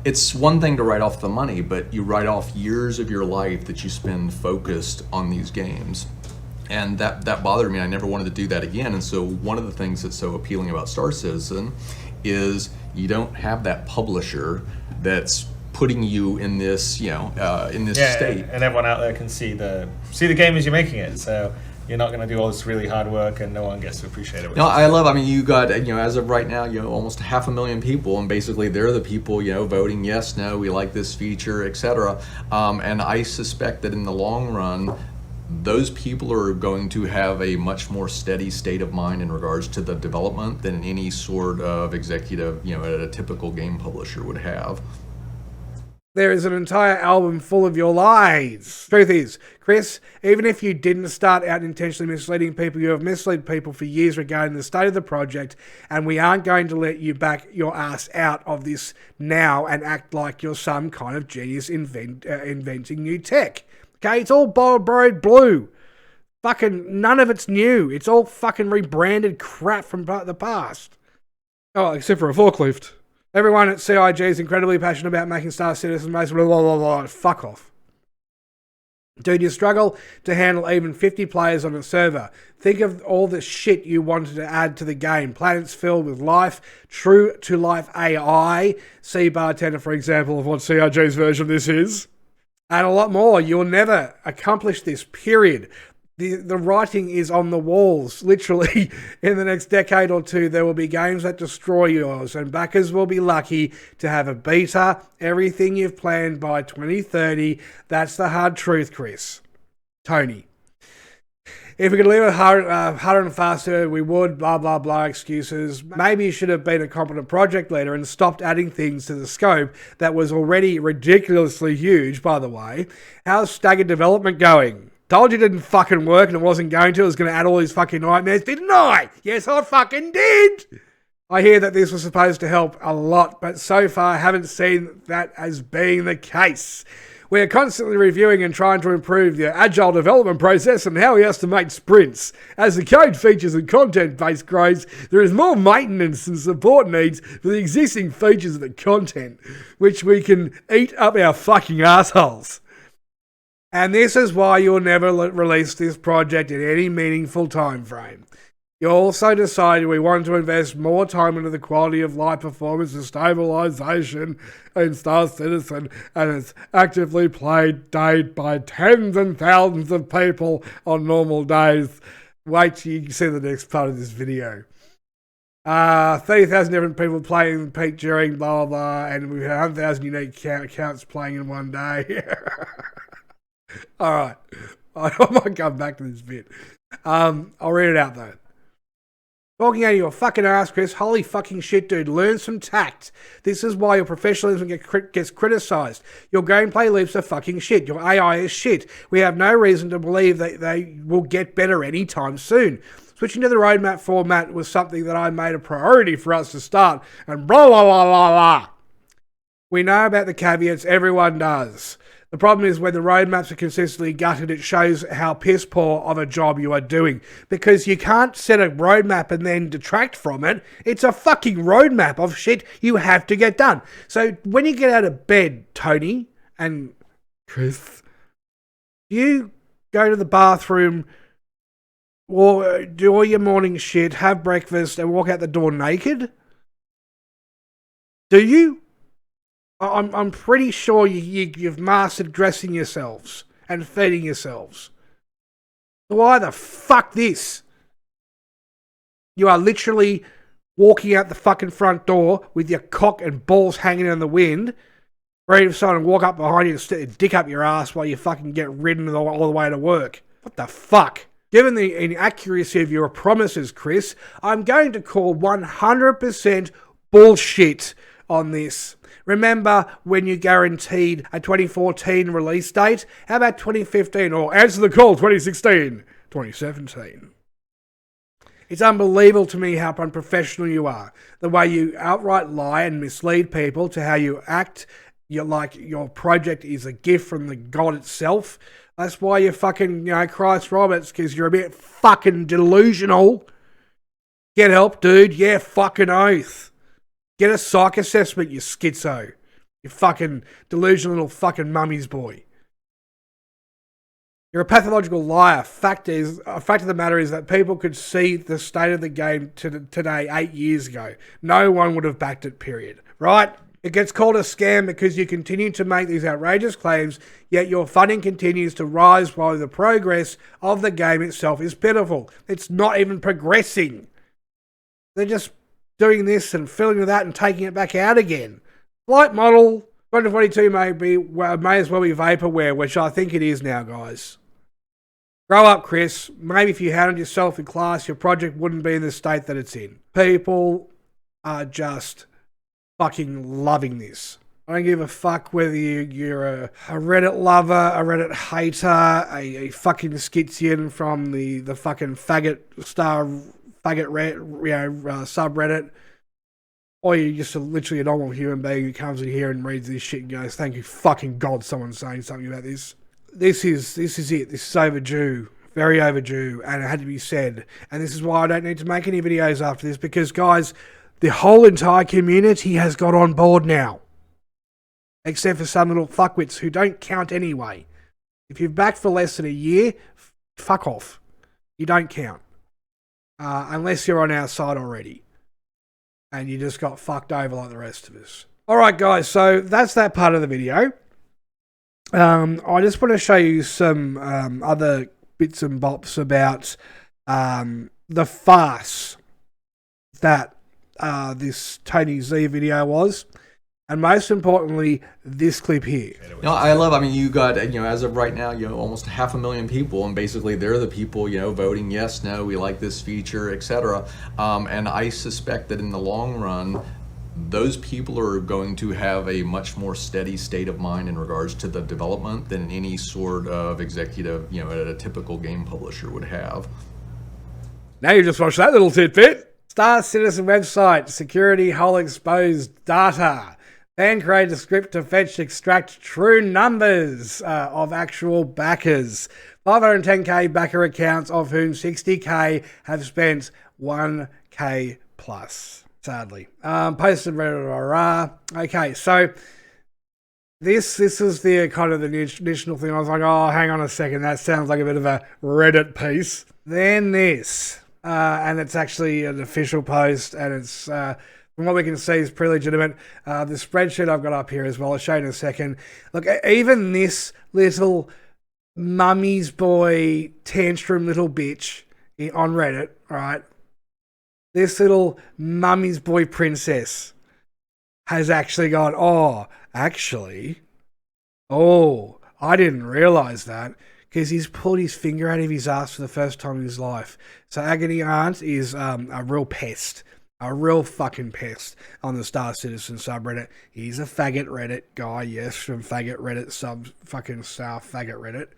It's one thing to write off the money, but you write off years of your life that you spend focused on these games. And that bothered me. I never wanted to do that again. And so one of the things that's so appealing about Star Citizen is you don't have that publisher that's putting you in this, in this state. And everyone out there can see the game as you're making it. So you're not going to do all this really hard work and no one gets to appreciate it. No, I love. I mean, you got as of right now, almost 500,000 people, and basically they're the people voting yes, no, we like this feature, etc. And I suspect that in the long run, those people are going to have a much more steady state of mind in regards to the development than any sort of executive, at a typical game publisher would have. There is an entire album full of your lies. Truth is, Chris, even if you didn't start out intentionally misleading people, you have misled people for years regarding the state of the project, and we aren't going to let you back your ass out of this now and act like you're some kind of genius inventing new tech. Okay, it's all borrowed blue. Fucking none of it's new. It's all fucking rebranded crap from the past. Oh, except for a forklift. Everyone at CIG is incredibly passionate about making Star Citizen blah, blah, blah, blah. Fuck off. Dude, you struggle to handle even 50 players on a server. Think of all the shit you wanted to add to the game. Planets filled with life, true-to-life AI. See Bartender, for example, of what CIG's version of this is. And a lot more. You'll never accomplish this, period. The writing is on the walls. Literally, in the next decade or two, there will be games that destroy yours, and backers will be lucky to have a beta, everything you've planned by 2030. That's the hard truth, Chris. Tony. If we could leave it harder and faster, we would, blah, blah, blah, excuses. Maybe you should have been a competent project leader and stopped adding things to the scope that was already ridiculously huge, by the way. How's staggered development going? Told you it didn't fucking work and it wasn't going to. It was going to add all these fucking nightmares, didn't I? Yes, I fucking did. I hear that this was supposed to help a lot, but so far I haven't seen that as being the case. We are constantly reviewing and trying to improve the agile development process and how we estimate sprints. As the code features and content base grows, there is more maintenance and support needs for the existing features of the content, which we can eat up our fucking assholes. And this is why you'll never release this project in any meaningful time frame. You also decided we want to invest more time into the quality of life performance and stabilization in Star Citizen, and it's actively played daily by tens and thousands of people on normal days. Wait till you see the next part of this video. 30,000 different people playing peak during blah blah blah, and we've had 100,000 unique accounts playing in one day. Alright, I might come back to this bit. I'll read it out though. Talking out of your fucking ass, Chris. Holy fucking shit, dude. Learn some tact. This is why your professionalism gets criticised. Your gameplay leaps are fucking shit. Your AI is shit. We have no reason to believe that they will get better anytime soon. Switching to the roadmap format was something that I made a priority for us to start. And blah, blah, blah, blah, blah. We know about the caveats. Everyone does. The problem is when the roadmaps are consistently gutted, it shows how piss poor of a job you are doing. Because you can't set a roadmap and then detract from it. It's a fucking roadmap of shit you have to get done. So when you get out of bed, Tony and Chris, you go to the bathroom or do all your morning shit, have breakfast and walk out the door naked? Do you? I'm pretty sure you've mastered dressing yourselves and feeding yourselves. So why the fuck this? You are literally walking out the fucking front door with your cock and balls hanging in the wind, ready for someone to walk up behind you and stick a dick up your ass while you fucking get ridden all the way to work. What the fuck? Given the inaccuracy of your promises, Chris, I'm going to call 100% bullshit on this. Remember when you guaranteed a 2014 release date? How about 2015 or answer the call 2016, 2017? It's unbelievable to me how unprofessional you are. The way you outright lie and mislead people to how you act. You're like your project is a gift from the God itself. That's why you're fucking, Christ Roberts, because you're a bit fucking delusional. Get help, dude. Yeah, fucking oath. Get a psych assessment, you schizo. You fucking delusional little fucking mummy's boy. You're a pathological liar. Fact of the matter is that people could see the state of the game today 8 years ago. No one would have backed it, period. Right? It gets called a scam because you continue to make these outrageous claims, yet your funding continues to rise while the progress of the game itself is pitiful. It's not even progressing. They're just doing this and filling with that and taking it back out again. Flight model 2042 may as well be vaporware, which I think it is now, guys. Grow up, Chris. Maybe if you handled yourself in class, your project wouldn't be in the state that it's in. People are just fucking loving this. I don't give a fuck whether you're a Reddit lover, a Reddit hater, a fucking Schizian from the fucking subreddit, or you're just literally a normal human being who comes in here and reads this shit and goes, thank you fucking God someone's saying something about this. This is it. This is overdue. Very overdue, and it had to be said. And this is why I don't need to make any videos after this, because, guys, the whole entire community has got on board now. Except for some little fuckwits who don't count anyway. If you've backed for less than a year, fuck off. You don't count. Unless you're on our side already. And you just got fucked over like the rest of us. Alright, guys, so that's that part of the video. I just want to show you some other bits and bops about the farce that this Tony Z video was, and most importantly, this clip here. I mean, you got, as of right now, almost 500,000 people, and basically they're the people, voting yes, no, we like this feature, etc. And I suspect that in the long run, those people are going to have a much more steady state of mind in regards to the development than any sort of executive, at a typical game publisher would have. Now you just watched that little tidbit. Star Citizen website, security hole exposed data. Fan created a script to extract true numbers of actual backers. 510k backer accounts, of whom 60k have spent 1k plus. Sadly. Posted Reddit. Okay, so this is the kind of the initial thing. I was like, oh, hang on a second, that sounds like a bit of a Reddit piece. Then this. And it's actually an official post, and it's, from what we can see, is pretty legitimate. The spreadsheet I've got up here as well, I'll show you in a second. Look, even this little mummy's boy tantrum little bitch on Reddit, right? This little mummy's boy princess has actually gone, I didn't realize that. Because he's pulled his finger out of his ass for the first time in his life. So Agony Aunt is a real pest. A real fucking pest on the Star Citizen subreddit. He's a faggot Reddit guy, yes, from faggot Reddit fucking Star faggot Reddit.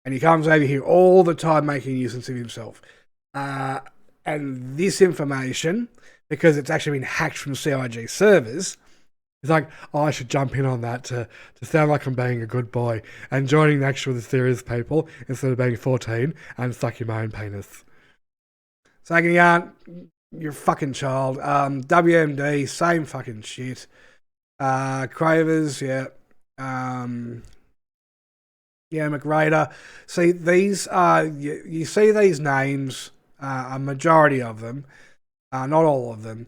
And he comes over here all the time making nuisance of himself. And this information, because it's actually been hacked from CIG servers, it's like, I should jump in on that to sound like I'm being a good boy and joining the actual serious people instead of being 14 and sucking my own penis. So, Agony Aunt, you're a fucking child. WMD, same fucking shit. Cravers, yeah. McRaider. See, these are, you see these names, a majority of them, not all of them.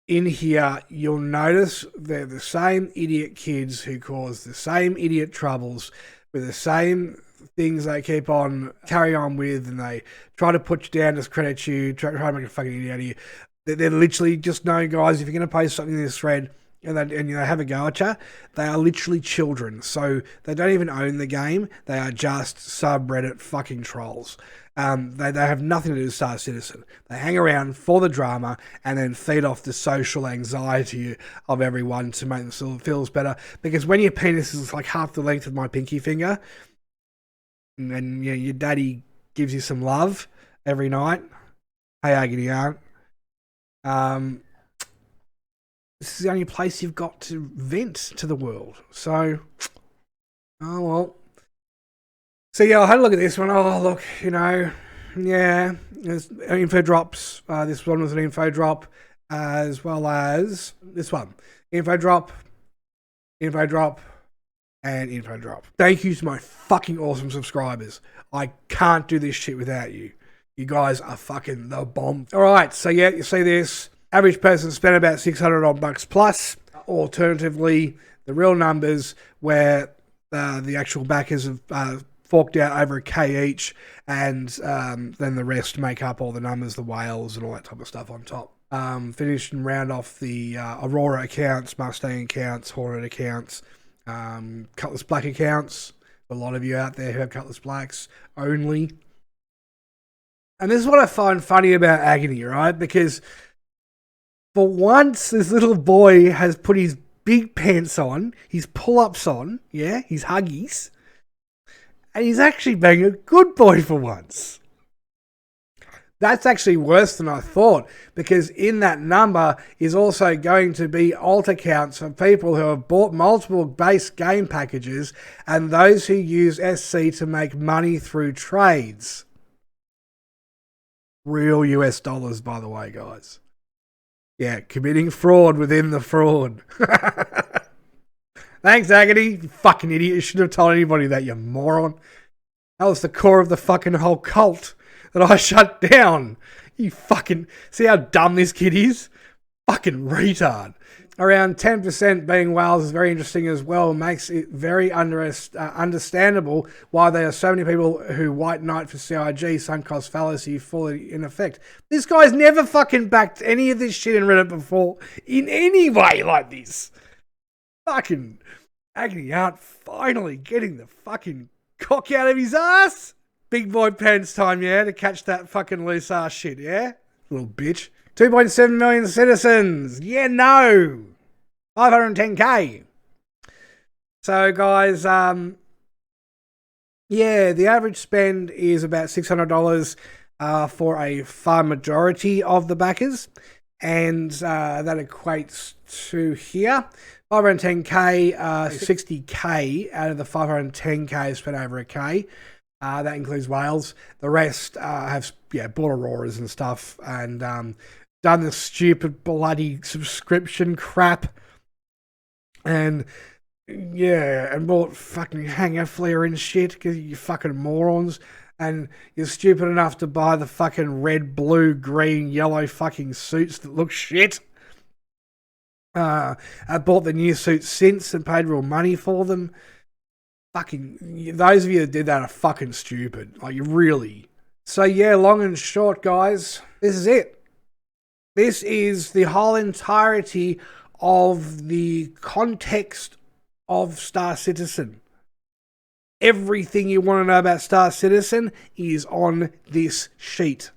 In here, you'll notice they're the same idiot kids who cause the same idiot troubles with the same things they keep on carry on with, and they try to put you down, discredit you, try to make a fucking idiot out of you. They're literally just, no, guys, if you're going to post something in this thread and they have a go at you, they are literally children. So they don't even own the game. They are just subreddit fucking trolls. They have nothing to do with Star Citizen. They hang around for the drama and then feed off the social anxiety of everyone to make them feel better. Because when your penis is like half the length of my pinky finger, and your daddy gives you some love every night, hey Agony Aunt, this is the only place you've got to vent to the world. So, oh well. So yeah, I had a look at this one. Oh look, yeah, there's info drops. This one was an info drop, as well as this one. Info drop, and info drop. Thank you to my fucking awesome subscribers. I can't do this shit without you. You guys are fucking the bomb. All right, so yeah, you see this. Average person spent about $600 plus. alternatively, the real numbers where the actual backers have forked out over $1,000 each, and then the rest make up all the numbers, the whales and all that type of stuff on top. Finish and round off the Aurora accounts, Mustang accounts, Hornet accounts, Cutlass Black accounts. A lot of you out there who have Cutlass Blacks only. And this is what I find funny about Agony, right? Because for once, this little boy has put his big pants on, his pull-ups on, yeah, his Huggies, and he's actually being a good boy for once. That's actually worse than I thought, because in that number is also going to be alt accounts of people who have bought multiple base game packages and those who use SC to make money through trades. Real US dollars, by the way, guys. Yeah, committing fraud within the fraud. Thanks, Agony. You fucking idiot. You shouldn't have told anybody that, you moron. That was the core of the fucking whole cult that I shut down. You fucking... See how dumb this kid is? Fucking retard. Around 10% being whales is very interesting as well. Makes it very understandable why there are so many people who white knight for CIG, sunk cost fallacy, fully in effect. This guy's never fucking backed any of this shit in Reddit before in any way like this. Fucking Agony Art finally getting the fucking cock out of his ass. Big boy pants time, yeah, to catch that fucking loose ass shit, yeah? Little bitch. 2.7 million citizens. Yeah, no. 510k. So, guys, yeah, the average spend is about $600 for a far majority of the backers. And that equates to here. 510k, 60k out of the 510k spent over $1,000. That includes whales. The rest have bought Auroras and stuff and done the stupid bloody subscription crap. And and bought fucking hanger flare and shit because you fucking morons. And you're stupid enough to buy the fucking red, blue, green, yellow fucking suits that look shit. I bought the new suits since and paid real money for them. Fucking, those of you that did that are fucking stupid. Like, really. So, yeah, long and short, guys, this is it. This is the whole entirety of the context of Star Citizen. Everything you want to know about Star Citizen is on this sheet.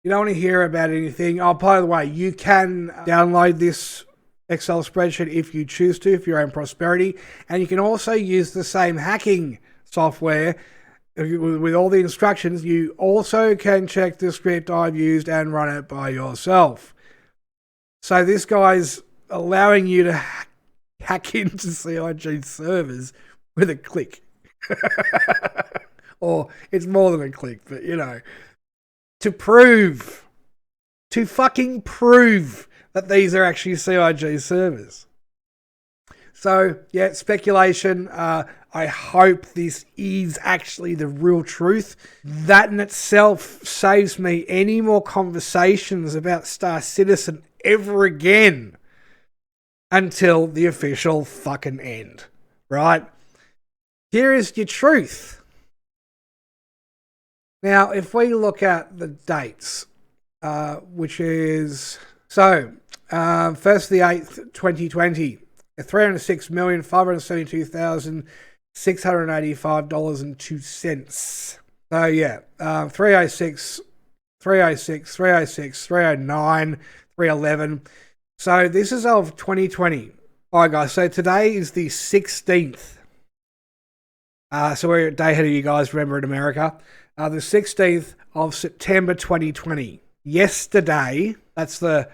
You don't want to hear about anything. Oh, by the way, you can download this Excel spreadsheet if you choose to, for your own prosperity. And you can also use the same hacking software with all the instructions. You also can check the script I've used and run it by yourself. So this guy's allowing you to hack into CIG servers with a click. Or it's more than a click, but you know. To fucking prove that these are actually CIG servers. So, yeah, speculation. I hope this is actually the real truth. That in itself saves me any more conversations about Star Citizen ever again until the official fucking end, right? Here is your truth. Now, if we look at the dates, which is, so, 1st the 8th, 2020, $306,572,685.02. So, yeah, 306, 306, 306, 309, 311. So, this is of 2020. All right, guys, so today is the 16th. So, we're a day ahead of you guys, remember, in America. The 16th of September 2020. Yesterday, that's the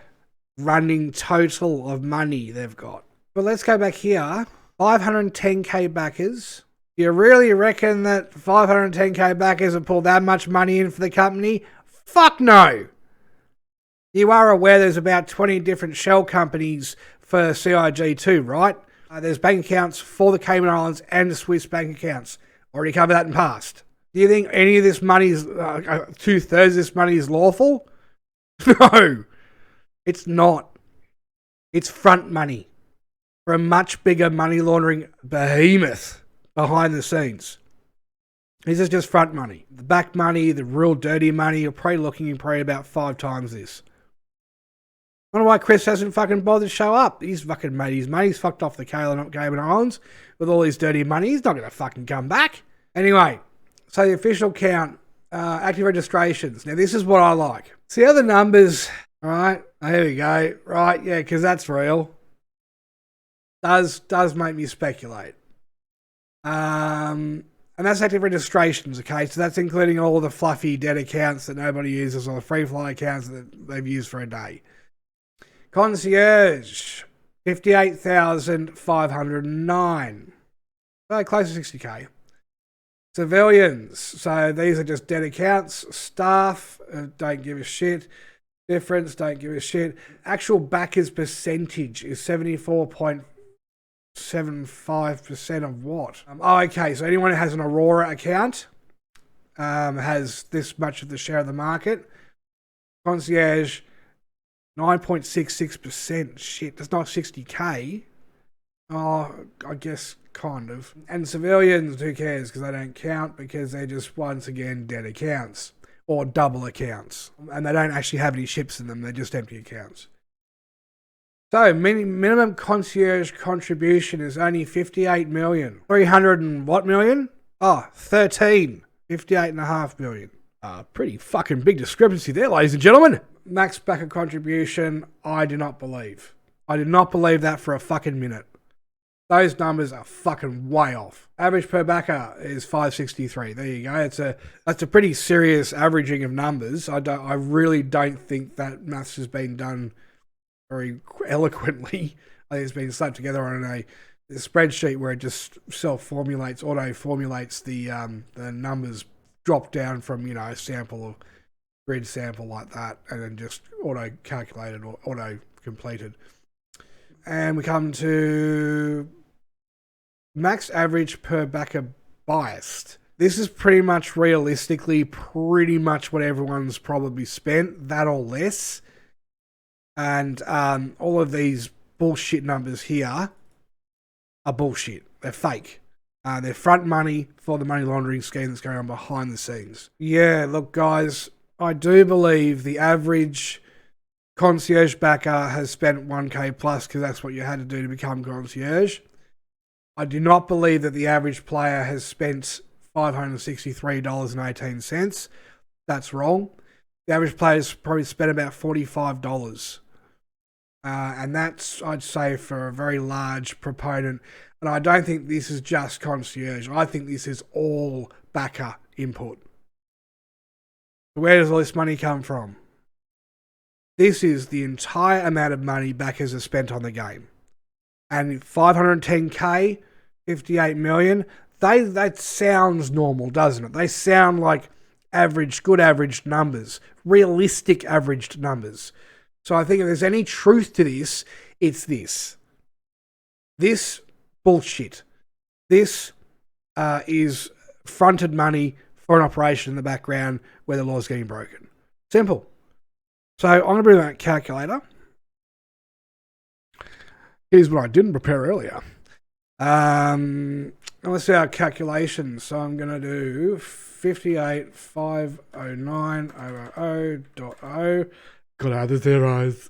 running total of money they've got. But let's go back here. 510k backers. You really reckon that 510k backers have pulled that much money in for the company? Fuck no! You are aware there's about 20 different shell companies for CIG too, right? There's bank accounts for the Cayman Islands and the Swiss bank accounts. Already covered that in past. Do you think any of this money is, 2/3 of this money is lawful? No, it's not. It's front money for a much bigger money laundering behemoth behind the scenes. This is just front money. The back money, the real dirty money, you're probably looking about 5 times this. I don't know why Chris hasn't fucking bothered to show up. He's fucking made his money. He's fucked off the Cayman Islands with all his dirty money. He's not going to fucking come back. Anyway, so the official count, active registrations. Now, this is what I like. See how the numbers, all right, here we go. Right, yeah, because that's real. Does make me speculate. And that's active registrations, okay? So that's including all the fluffy dead accounts that nobody uses or the free fly accounts that they've used for a day. Concierge, 58,509. So close to 60k. Civilians, so these are just dead accounts. Staff, don't give a shit. Difference, don't give a shit. Actual backers percentage is 74.75% of what? Okay, so anyone who has an Aurora account has this much of the share of the market. Concierge, 9.66%. Shit, that's not 60k. Oh, I guess kind of. And civilians, who cares? Because they don't count because they're just, once again, dead accounts. Or double accounts. And they don't actually have any ships in them. They're just empty accounts. So, minimum concierge contribution is only 58 million. 300 and what million? Oh, 13. 58.5 million. Pretty fucking big discrepancy there, ladies and gentlemen. Max backer contribution, I do not believe. I did not believe that for a fucking minute. Those numbers are fucking way off. Average per backer is 563. There you go. That's a pretty serious averaging of numbers. I really don't think that maths has been done very eloquently. I think it's been slapped together on a spreadsheet where it just self-formulates, auto-formulates the numbers, drop down from, a sample or grid sample like that, and then just auto-calculated or auto-completed. And we come to max average per backer biased. This is pretty much realistically pretty much what everyone's probably spent, that or less. And all of these bullshit numbers here are bullshit. They're fake. They're front money for the money laundering scheme that's going on behind the scenes. Yeah, look, guys, I do believe the average concierge backer has spent 1k plus because that's what you had to do to become concierge. I do not believe that the average player has spent $563.18. That's wrong. The average player has probably spent about $45. And that's, I'd say, for a very large proponent. And I don't think this is just concierge. I think this is all backer input. Where does all this money come from? This is the entire amount of money backers have spent on the game. And 510k, 58 million, that sounds normal, doesn't it? They sound like good average numbers, realistic averaged numbers. So I think if there's any truth to this, it's this. This bullshit. This is fronted money for an operation in the background where the law's getting broken. Simple. So I'm going to bring that calculator. Here's what I didn't prepare earlier. Let's see our calculations. So I'm going to do 58,509 over 0.0. Got out the zeros.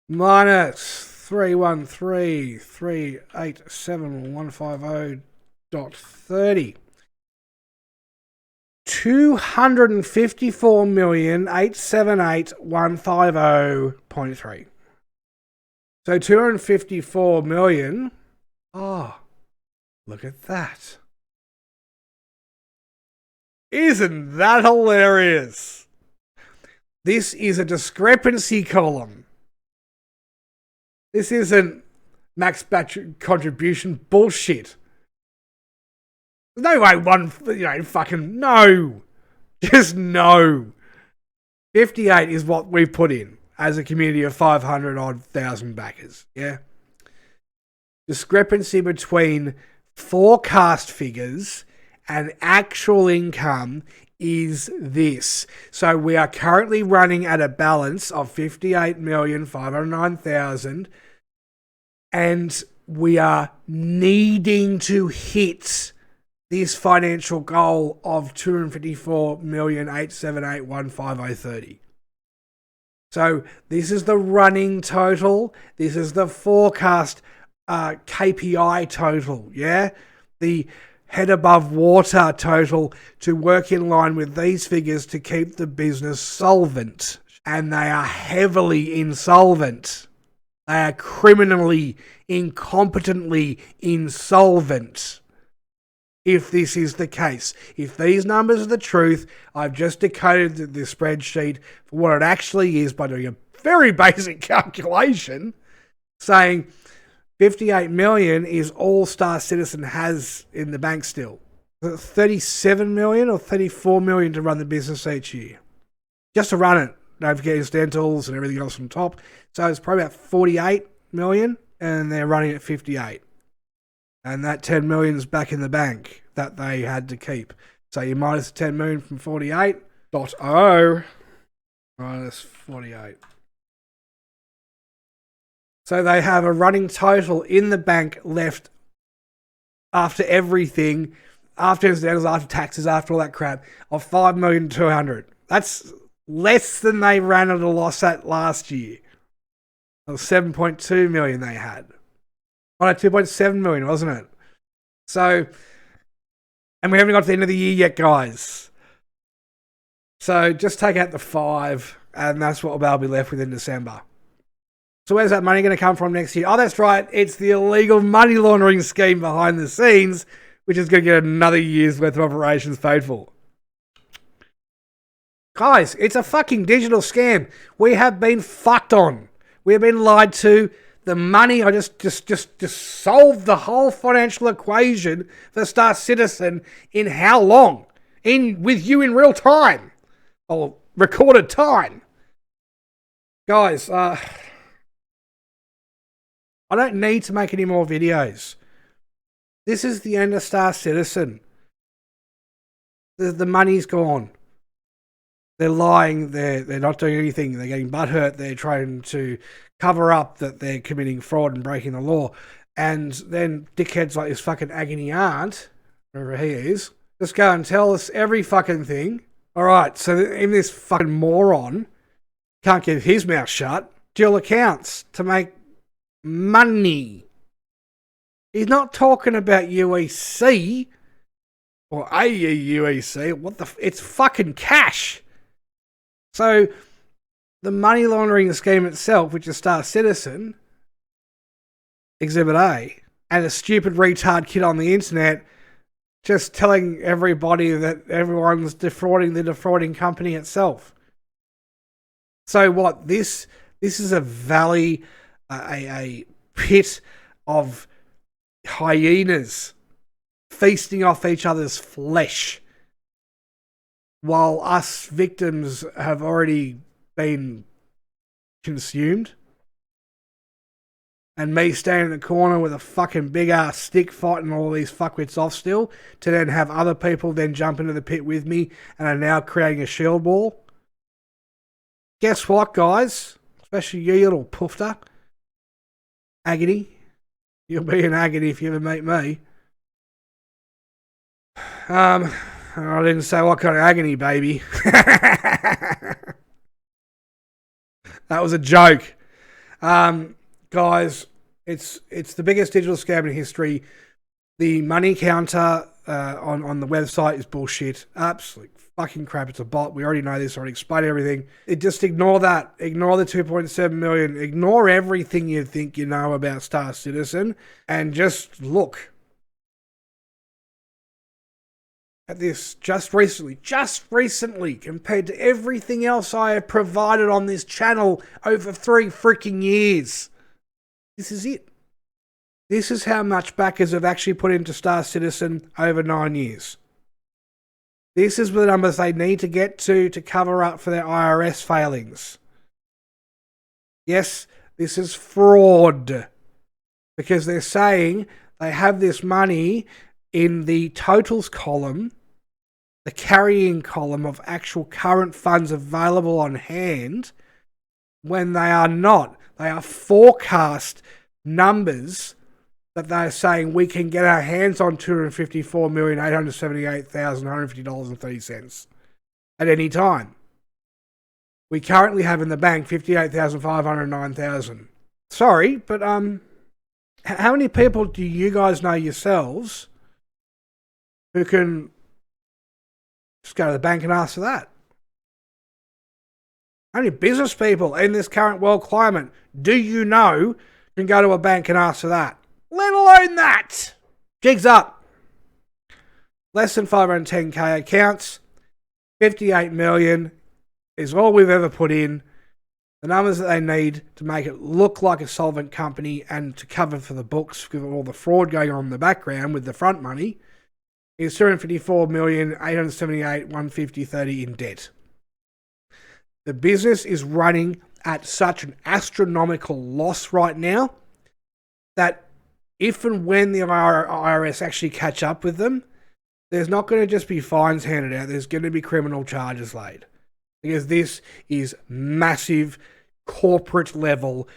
Minus 313,387,150.30. 254,878,150.3. So 254 million. Oh, look at that. Isn't that hilarious? This is a discrepancy column. This isn't max batch contribution bullshit. There's no way fucking no. Just no. 58 is what we put in as a community of 500,000 backers. Yeah. Discrepancy between forecast figures and actual income is this. So we are currently running at a balance of 58,509,000 And we are needing to hit this financial goal of 254,878,15030. So this is the running total. This is the forecast KPI total, yeah? The head above water total to work in line with these figures to keep the business solvent. And they are heavily insolvent. They are criminally, incompetently insolvent. If this is the case, if these numbers are the truth, I've just decoded the spreadsheet for what it actually is by doing a very basic calculation, saying 58 million is all Star Citizen has in the bank still. 37 million or 34 million to run the business each year. Just to run it. Don't forget incidentals and everything else on top. So it's probably about 48 million and they're running at 58. And that 10 million is back in the bank that they had to keep. So you minus 10 million from 48.0 minus 48. So they have a running total in the bank left after everything, after incidentals, after taxes, after all that crap, of 5,200,000. That's less than they ran at a loss at last year. It was 7.2 million they had. Oh, no, 2.7 million, wasn't it? So, and we haven't got to the end of the year yet, guys. So just take out the 5, and that's what they'll be left with in December. So where's that money going to come from next year? Oh, that's right. It's the illegal money laundering scheme behind the scenes, which is going to get another year's worth of operations paid for. Guys, it's a fucking digital scam. We have been fucked on. We have been lied to. The money, I just solved the whole financial equation for Star Citizen in how long? With you in real time. Or recorded time. Guys, I don't need to make any more videos. This is the end of Star Citizen. The money's gone. They're lying. They're not doing anything. They're getting butthurt. They're trying to cover up that they're committing fraud and breaking the law. And then dickheads like this fucking agony aunt, wherever he is, just go and tell us every fucking thing. All right, so even this fucking moron can't keep his mouth shut. Dual accounts to make money. He's not talking about UEC or AUEC. It's fucking cash. So the money laundering scheme itself, which is Star Citizen, Exhibit A, and a stupid retard kid on the internet just telling everybody that everyone's defrauding the defrauding company itself. So what? This is a valley, a pit of hyenas feasting off each other's flesh, while us victims have already been consumed. And me standing in the corner with a fucking big ass stick fighting all these fuckwits off still, to then have other people then jump into the pit with me and are now creating a shield wall. Guess what, guys? Especially you little poofter. Agony. You'll be in agony if you ever meet me. I didn't say what kind of agony, baby. That was a joke. Guys, it's the biggest digital scam in history. The money counter on the website is bullshit. Absolute fucking crap. It's a bot. We already know this. I already explained everything. Just ignore that. Ignore the 2.7 million. Ignore everything you think you know about Star Citizen and just look at this just recently, compared to everything else I have provided on this channel over 3 freaking years. This is it. This is how much backers have actually put into Star Citizen over 9 years. This is the numbers they need to get to cover up for their IRS failings. Yes, this is fraud. Because they're saying they have this money in the totals column, the carrying column of actual current funds available on hand, when they are not. They are forecast numbers that they're saying we can get our hands on $254,878,150.30 at any time. We currently have in the bank $58,509,000. Sorry, but how many people do you guys know yourselves who can just go to the bank and ask for that? How many business people in this current world climate do you know can go to a bank and ask for that? Let alone that. Jigs up. Less than 510k accounts. 58 million is all we've ever put in. The numbers that they need to make it look like a solvent company and to cover for the books with all the fraud going on in the background with the front money is 254,878,150.30 in debt. The business is running at such an astronomical loss right now that if and when the IRS actually catch up with them, there's not going to just be fines handed out. There's going to be criminal charges laid. Because this is massive corporate level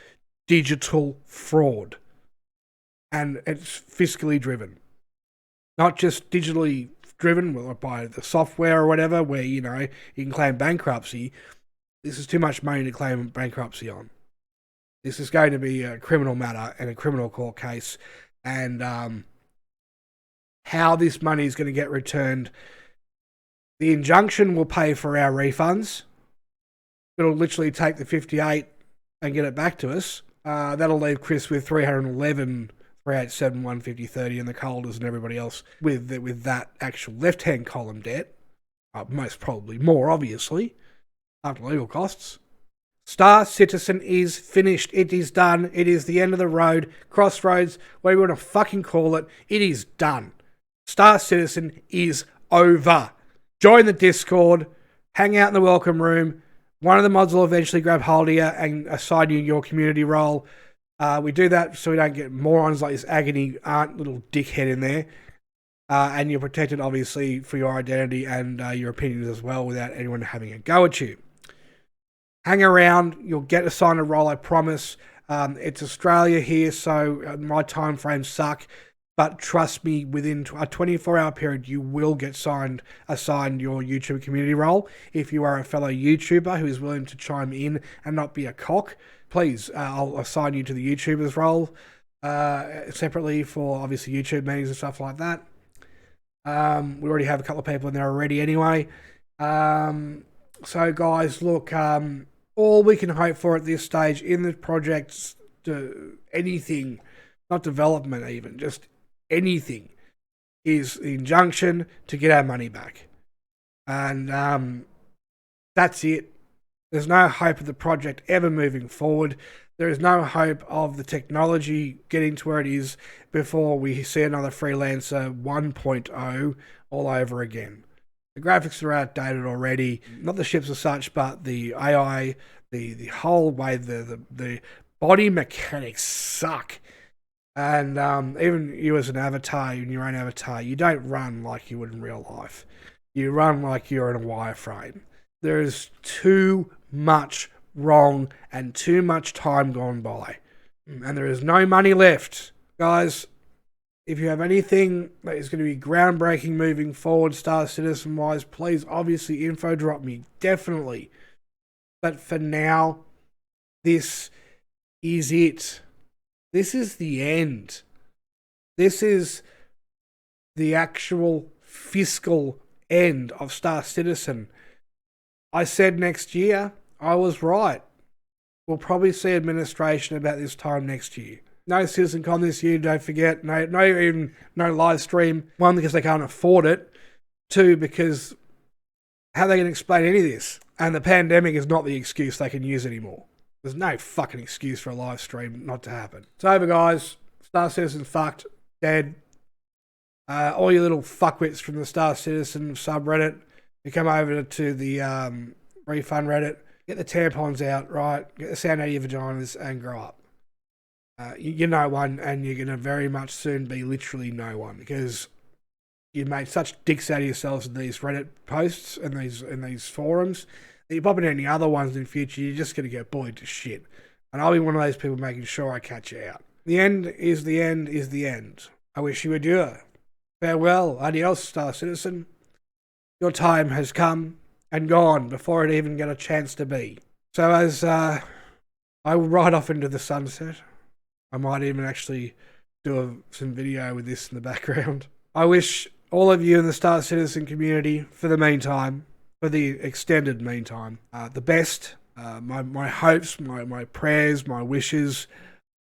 digital fraud. And it's fiscally driven. Not just digitally driven by the software or whatever where, you know, you can claim bankruptcy. This is too much money to claim bankruptcy on. This is going to be a criminal matter and a criminal court case. And how this money is going to get returned. The injunction will pay for our refunds. It'll literally take the 58 and get it back to us. That'll leave Chris with 311, 387, 150.30 and the Colders and everybody else with that actual left-hand column debt. Most probably more, obviously, after legal costs. Star Citizen is finished. It is done. It is the end of the road. Crossroads, whatever you want to fucking call it. It is done. Star Citizen is over. Join the Discord. Hang out in the welcome room. One of the mods will eventually grab hold of you and assign you your community role. We do that so we don't get morons like this agony aunt little dickhead in there. And you're protected, obviously, for your identity and your opinions as well without anyone having a go at you. Hang around. You'll get assigned a role, I promise. It's Australia here, so my time frames suck. But trust me, within a 24-hour period, you will get assigned your YouTube community role. If you are a fellow YouTuber who is willing to chime in and not be a cock, please, I'll assign you to the YouTuber's role separately for, obviously, YouTube meetings and stuff like that. We already have a couple of people in there already anyway. So, guys, look, all we can hope for at this stage in the project, anything, not development even, just anything, is the injunction to get our money back. And that's it. There's no hope of the project ever moving forward. There is no hope of the technology getting to where it is before we see another Freelancer 1.0 all over again. The graphics are outdated already. Not the ships as such, but the AI, the whole way, the body mechanics suck. And even you as an avatar, in your own avatar, you don't run like you would in real life. You run like you're in a wireframe. There is too much wrong and too much time gone by. And there is no money left. Guys, if you have anything that is going to be groundbreaking moving forward, Star Citizen-wise, please, obviously, info drop me. Definitely. But for now, this is it. This is the end. This is the actual fiscal end of Star Citizen. I said next year. I was right. We'll probably see administration about this time next year. No CitizenCon this year, don't forget. No live stream. One, because they can't afford it. Two, because how are they going to explain any of this? And the pandemic is not the excuse they can use anymore. There's no fucking excuse for a live stream not to happen. It's over, guys. Star Citizen fucked. Dead. All you little fuckwits from the Star Citizen subreddit, you come over to the refund Reddit. Get the tampons out, right? Get the sand out of your vaginas and grow up. You're no one, and you're going to very much soon be literally no one, because you made such dicks out of yourselves in these Reddit posts and these forums that you pop in any other ones in future, you're just going to get bullied to shit. And I'll be one of those people making sure I catch you out. The end is the end is the end. I wish you adieu. Farewell, adios, Star Citizen. Your time has come and gone before it even got a chance to be. So as I will ride off into the sunset, I might even actually do some video with this in the background. I wish all of you in the Star Citizen community, for the meantime, for the extended meantime, the best. My hopes, my prayers, my wishes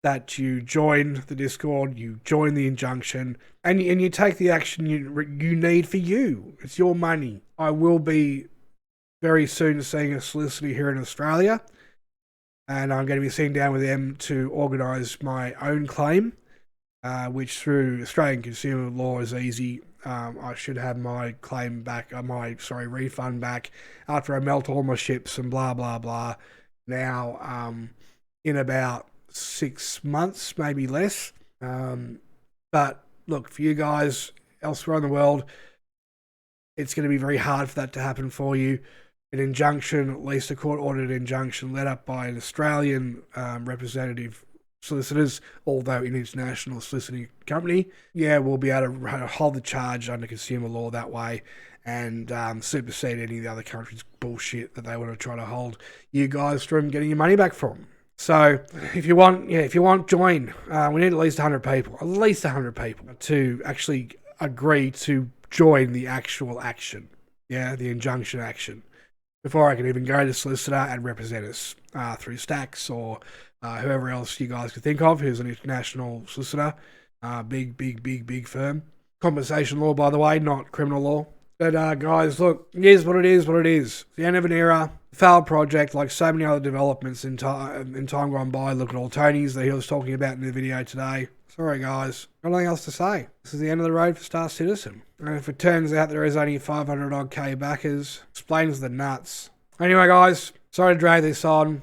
that you join the Discord, you join the Injunction, and you take the action you need for you. It's your money. I will be very soon seeing a solicitor here in Australia, and I'm going to be sitting down with them to organise my own claim, which through Australian consumer law is easy. I should have my claim back, refund back after I melt all my ships and blah, blah, blah. Now, in about 6 months, maybe less. But look, for you guys elsewhere in the world, it's going to be very hard for that to happen for you. An injunction, at least a court-ordered injunction led up by an Australian representative solicitors, although an international soliciting company, we'll be able to hold the charge under consumer law that way and supersede any of the other countries' bullshit that they want to try to hold you guys from getting your money back from. So if you want, join. We need at least 100 people to actually agree to join the actual action, the injunction action, before I can even go to solicitor and represent us through Stacks or whoever else you guys could think of who's an international solicitor, big firm. Compensation law, by the way, not criminal law. But guys, look, it is what it is. The end of an era, failed project, like so many other developments in time gone by. Look at all Tony's that he was talking about in the video today. Sorry guys, got nothing else to say. This is the end of the road for Star Citizen. And if it turns out there is only 500 odd K backers, explains the nuts. Anyway guys, sorry to drag this on.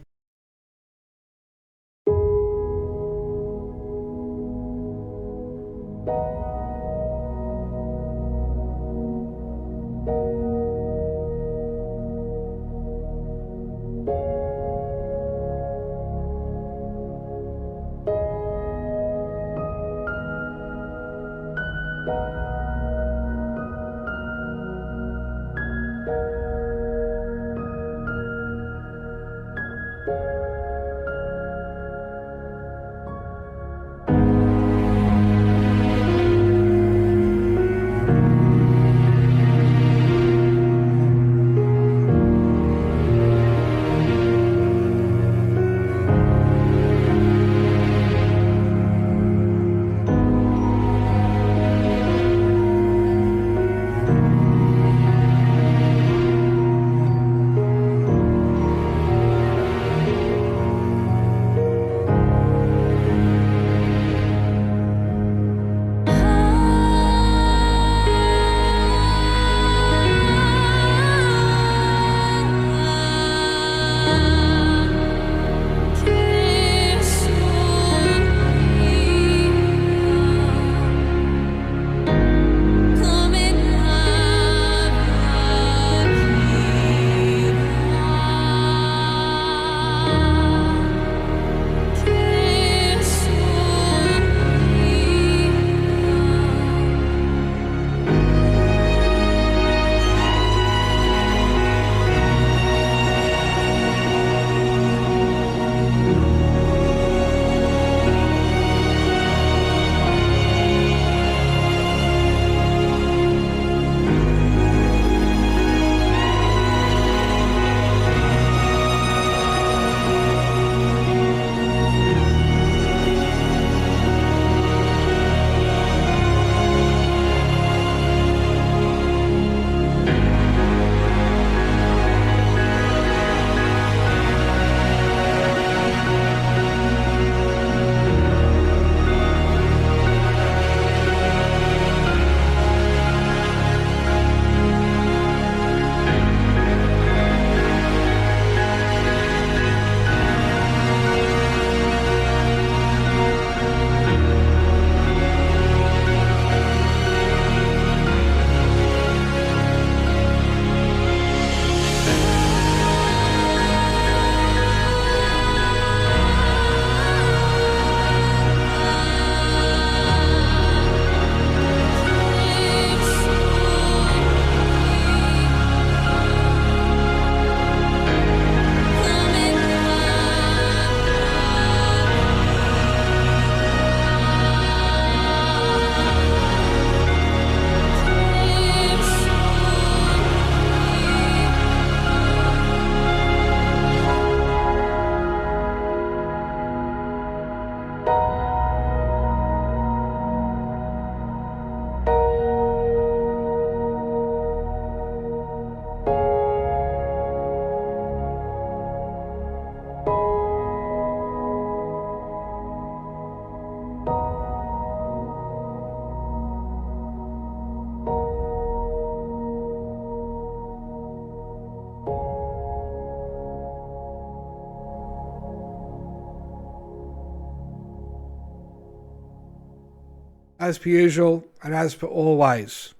as per usual and as per always,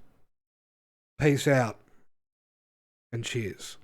peace out and cheers.